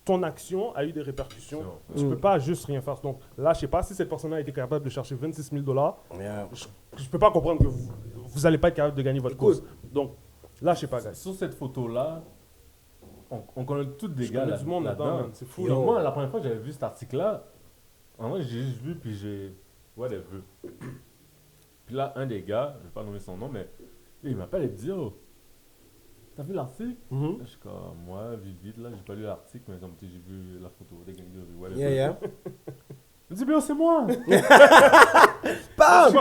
ton action a eu des répercussions. Tu ne peux pas juste rien faire. Donc là, je ne sais pas si cette personne a été capable de chercher 26 000 $. Je ne peux pas comprendre que vous n'allez pas être capable de gagner votre cause. Donc là, je ne sais pas, guys. Sur cette photo-là, on connaît tous des gars du monde là-dedans, man. C'est fou. Donc, moi, la première fois que j'avais vu cet article-là, en vrai, j'ai juste vu, puis j'ai... Whatever. Puis là, un des gars, je ne vais pas nommer son nom, mais il m'appelle et me dit, oh, t'as vu l'article? Là, je suis comme, moi, vite, là, j'ai pas lu l'article, mais comme j'ai vu la photo, des gars, il me dit, mais c'est moi! Bam!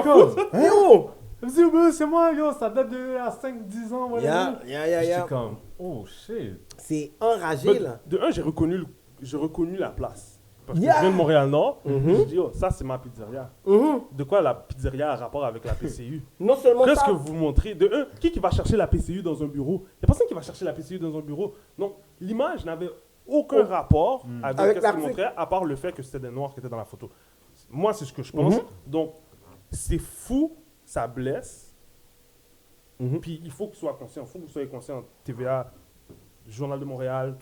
Yo! Il me dit, mais c'est moi, yo, ça date de 5-10 ans, voilà. J'étais comme, oh shit. C'est enragé, là. De un, j'ai reconnu la place. Parce que je viens de Montréal-Nord, je dis, oh, ça c'est ma pizzeria. De quoi la pizzeria a rapport avec la PCU? Non seulement Qu'est-ce que vous montrez? De un, qui va chercher la PCU dans un bureau? Il n'y a personne qui va chercher la PCU dans un bureau. Donc, l'image n'avait aucun rapport avec ce qu'il montrait, à part le fait que c'était des Noirs qui étaient dans la photo. Moi, c'est ce que je pense. Donc, c'est fou, ça blesse. Puis, il faut que tu sois conscient. Il faut que vous soyez conscient. TVA, Journal de Montréal,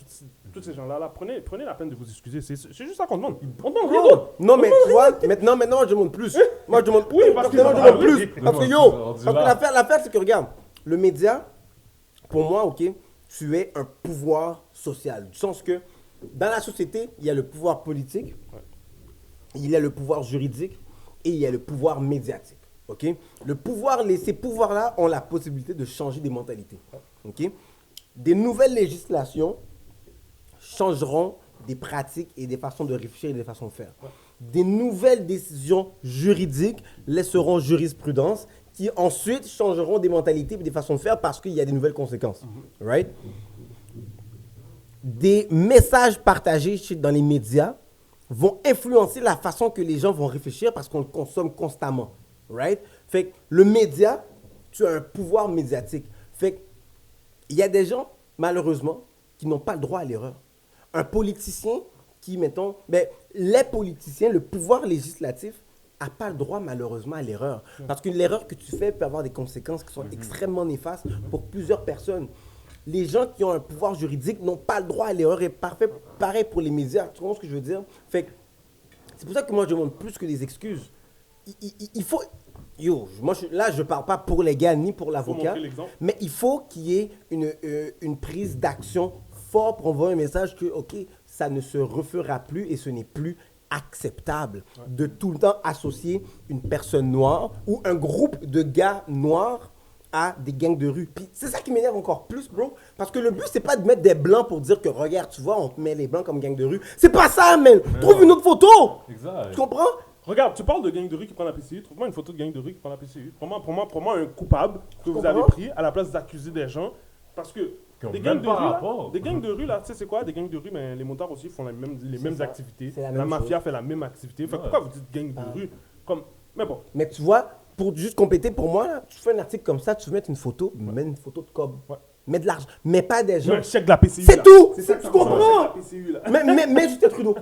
tous ces gens-là, prenez la peine de vous excuser. C'est juste ça qu'on demande. On demande rien d'autre. Non, mais tu vois, maintenant, je demande plus. Moi, je demande plus. Parce que moi, je demande plus. Parce que l'affaire, c'est que, regarde, le média, pour moi, ok, tu es un pouvoir social. Du sens que, dans la société, il y a le pouvoir politique, il y a le pouvoir juridique et il y a le pouvoir médiatique. Ok? Ces pouvoirs-là ont la possibilité de changer des mentalités. Ok? Des nouvelles législations changeront des pratiques et des façons de réfléchir et des façons de faire. Des nouvelles décisions juridiques laisseront jurisprudence qui ensuite changeront des mentalités et des façons de faire parce qu'il y a des nouvelles conséquences. Right? Des messages partagés dans les médias vont influencer la façon que les gens vont réfléchir parce qu'on le consomme constamment. Right? Fait que le média, tu as un pouvoir médiatique. Fait que il y a des gens, malheureusement, qui n'ont pas le droit à l'erreur. Un politicien qui, mettons, les politiciens, le pouvoir législatif, n'a pas le droit, malheureusement, à l'erreur. Parce que l'erreur que tu fais peut avoir des conséquences qui sont extrêmement néfastes pour plusieurs personnes. les gens qui ont un pouvoir juridique n'ont pas le droit à l'erreur. Et parfait, pareil pour les médias. Tu comprends ce que je veux dire? Fait que c'est pour ça que moi, je demande plus que des excuses. Il faut... Yo, moi, là, je parle pas pour les gars ni pour l'avocat, montrer l'exemple. mais il faut qu'il y ait une prise d'action forte pour envoyer un message que, OK, ça ne se refera plus et ce n'est plus acceptable de tout le temps associer une personne noire ou un groupe de gars noirs à des gangs de rue. Puis c'est ça qui m'énerve encore plus, bro. Parce que le but, c'est pas de mettre des blancs pour dire que, regarde, tu vois, on te met les blancs comme gang de rue. C'est pas ça, man. Trouve une autre photo. Exact. Tu comprends? Regarde, tu parles de gang de rue qui prend la PCU. Trouve-moi une photo de gang de rue qui prend la PCU. Prends-moi un coupable que vous avez comprends? pris à la place d'accuser des gens. Parce que Qui ont des même gangs, de pas rue, là, rapport. des gangs de rue, là, tu sais c'est quoi? Des gangs de rue, mais les motards aussi font les mêmes ça. activités. C'est la La même mafia chose. fait la même activité. Fait que Ouais. pourquoi vous dites gang de rue? Mais bon, Mais tu vois, pour juste compléter, pour moi, là, tu fais un article comme ça, tu veux mettre une photo, mets une photo de cob. Ouais. Mets de l'argent. Mais pas des gens. un chèque de la PCU. C'est là. tout. C'est ça que Tu ça ressemble, comprends? un chèque de la PCU, là. Mais Justin Trudeau.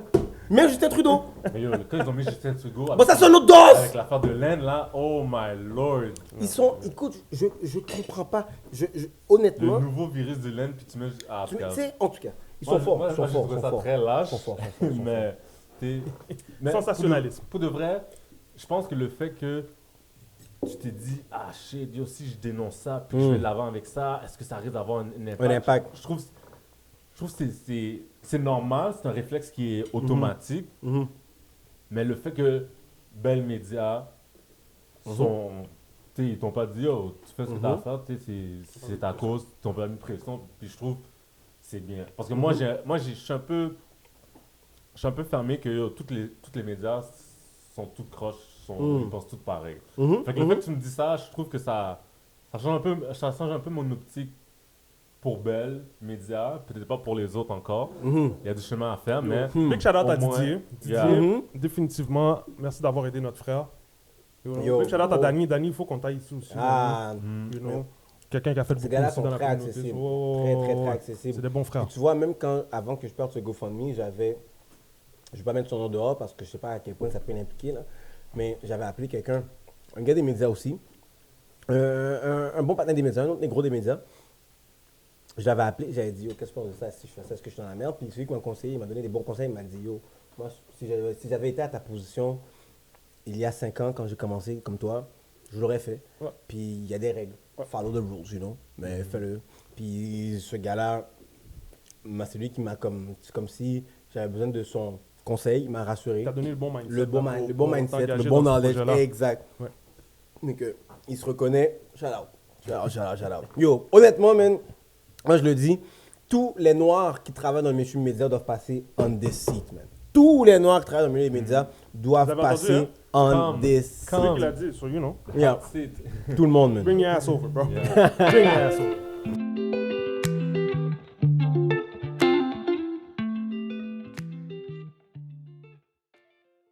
Mais Justin Trudeau. Mais yo, quand ils ont mis Justin Trudeau. Bon, ça, c'est un autre dose. Avec l'affaire de l'Inde, là, oh my lord. Ils sont. Écoute, je comprends pas. Le Honnêtement. nouveau virus de l'Inde, puis tu mets. Ah, Tu regarde. sais, en tout cas, ils Moi, sont forts. moi, Ils sont moi, je forts. trouve Ils ça sont forts. très lâche. Ils sont forts, ils sont forts. Mais, mais Sensationnalisme. Pour de vrai, je pense que le fait que tu t'es dit, ah shit, yo, si je dénonce ça, puis que je vais de l'avant avec ça, est-ce que ça risque d'avoir un impact? Un impact. Je trouve que c'est normal, c'est un réflexe qui est automatique, Mhm. mais le fait que Bell Media sont. Tu sais, ils t'ont pas dit, oh, tu fais ce que tu as à faire, tu sais, c'est ta cause, ils t'ont pas mis de pression, puis je trouve que c'est bien. Parce que moi, je suis un peu fermé que yo, toutes les médias sont toutes croches, ils pensent toutes pareil. Mhm. Fait que le fait que tu me dis ça, je trouve que ça change un peu mon optique pour Bell Media, peut-être pas pour les autres encore. Mhm. Il y a du chemin à faire, mais Big shout out au à moins, Didier. yeah. Didier, Mhm. définitivement, merci d'avoir aidé notre frère. Yo, Big shout out à oh. Danny. Danny, il faut qu'on taille ici aussi. Ah, You know, quelqu'un qui a fait ces beaucoup gars-là aussi sont dans la très communauté. accessibles. Oh, Très ouais. accessibles. C'est des bons frères. Tu vois, même avant que je parte ce GoFundMe, je vais pas mettre son nom dehors parce que je sais pas à quel point ça peut l'impliquer, là. Mais j'avais appelé quelqu'un, un gars des médias aussi, un bon partenaire des médias, un autre négro des médias. Je l'avais appelé, j'avais dit, yo, qu'est-ce que tu penses de ça si je fais ça, est-ce que je suis dans la merde? Puis celui qui m'a conseillé, il m'a donné des bons conseils, il m'a dit, yo, moi, si j'avais été à ta position il y a 5 ans, quand j'ai commencé comme toi, je l'aurais fait. Ouais. Puis il y a des règles. Follow the rules, you know. Mais fais-le. Puis ce gars-là, c'est lui qui m'a c'est comme si j'avais besoin de son conseil, il m'a rassuré. Il t'a donné le bon mindset. Le bon, là, le pour bon mindset, t'engager le bon dans ce knowledge, projet-là. exact. Ouais. Donc, il se reconnaît. Shout out. Shout out. Yo, honnêtement, man, moi je le dis, tous les noirs qui travaillent dans le milieu média doivent passer on this seat, man. Tous les noirs qui travaillent dans le milieu des médias doivent Vous avez entendu, passer hein? on Come. this C'est lui seat. qui l'a dit, so you know. Yeah, C'est- tout le monde, man. Bring your ass over, bro. Yeah. Bring your ass over.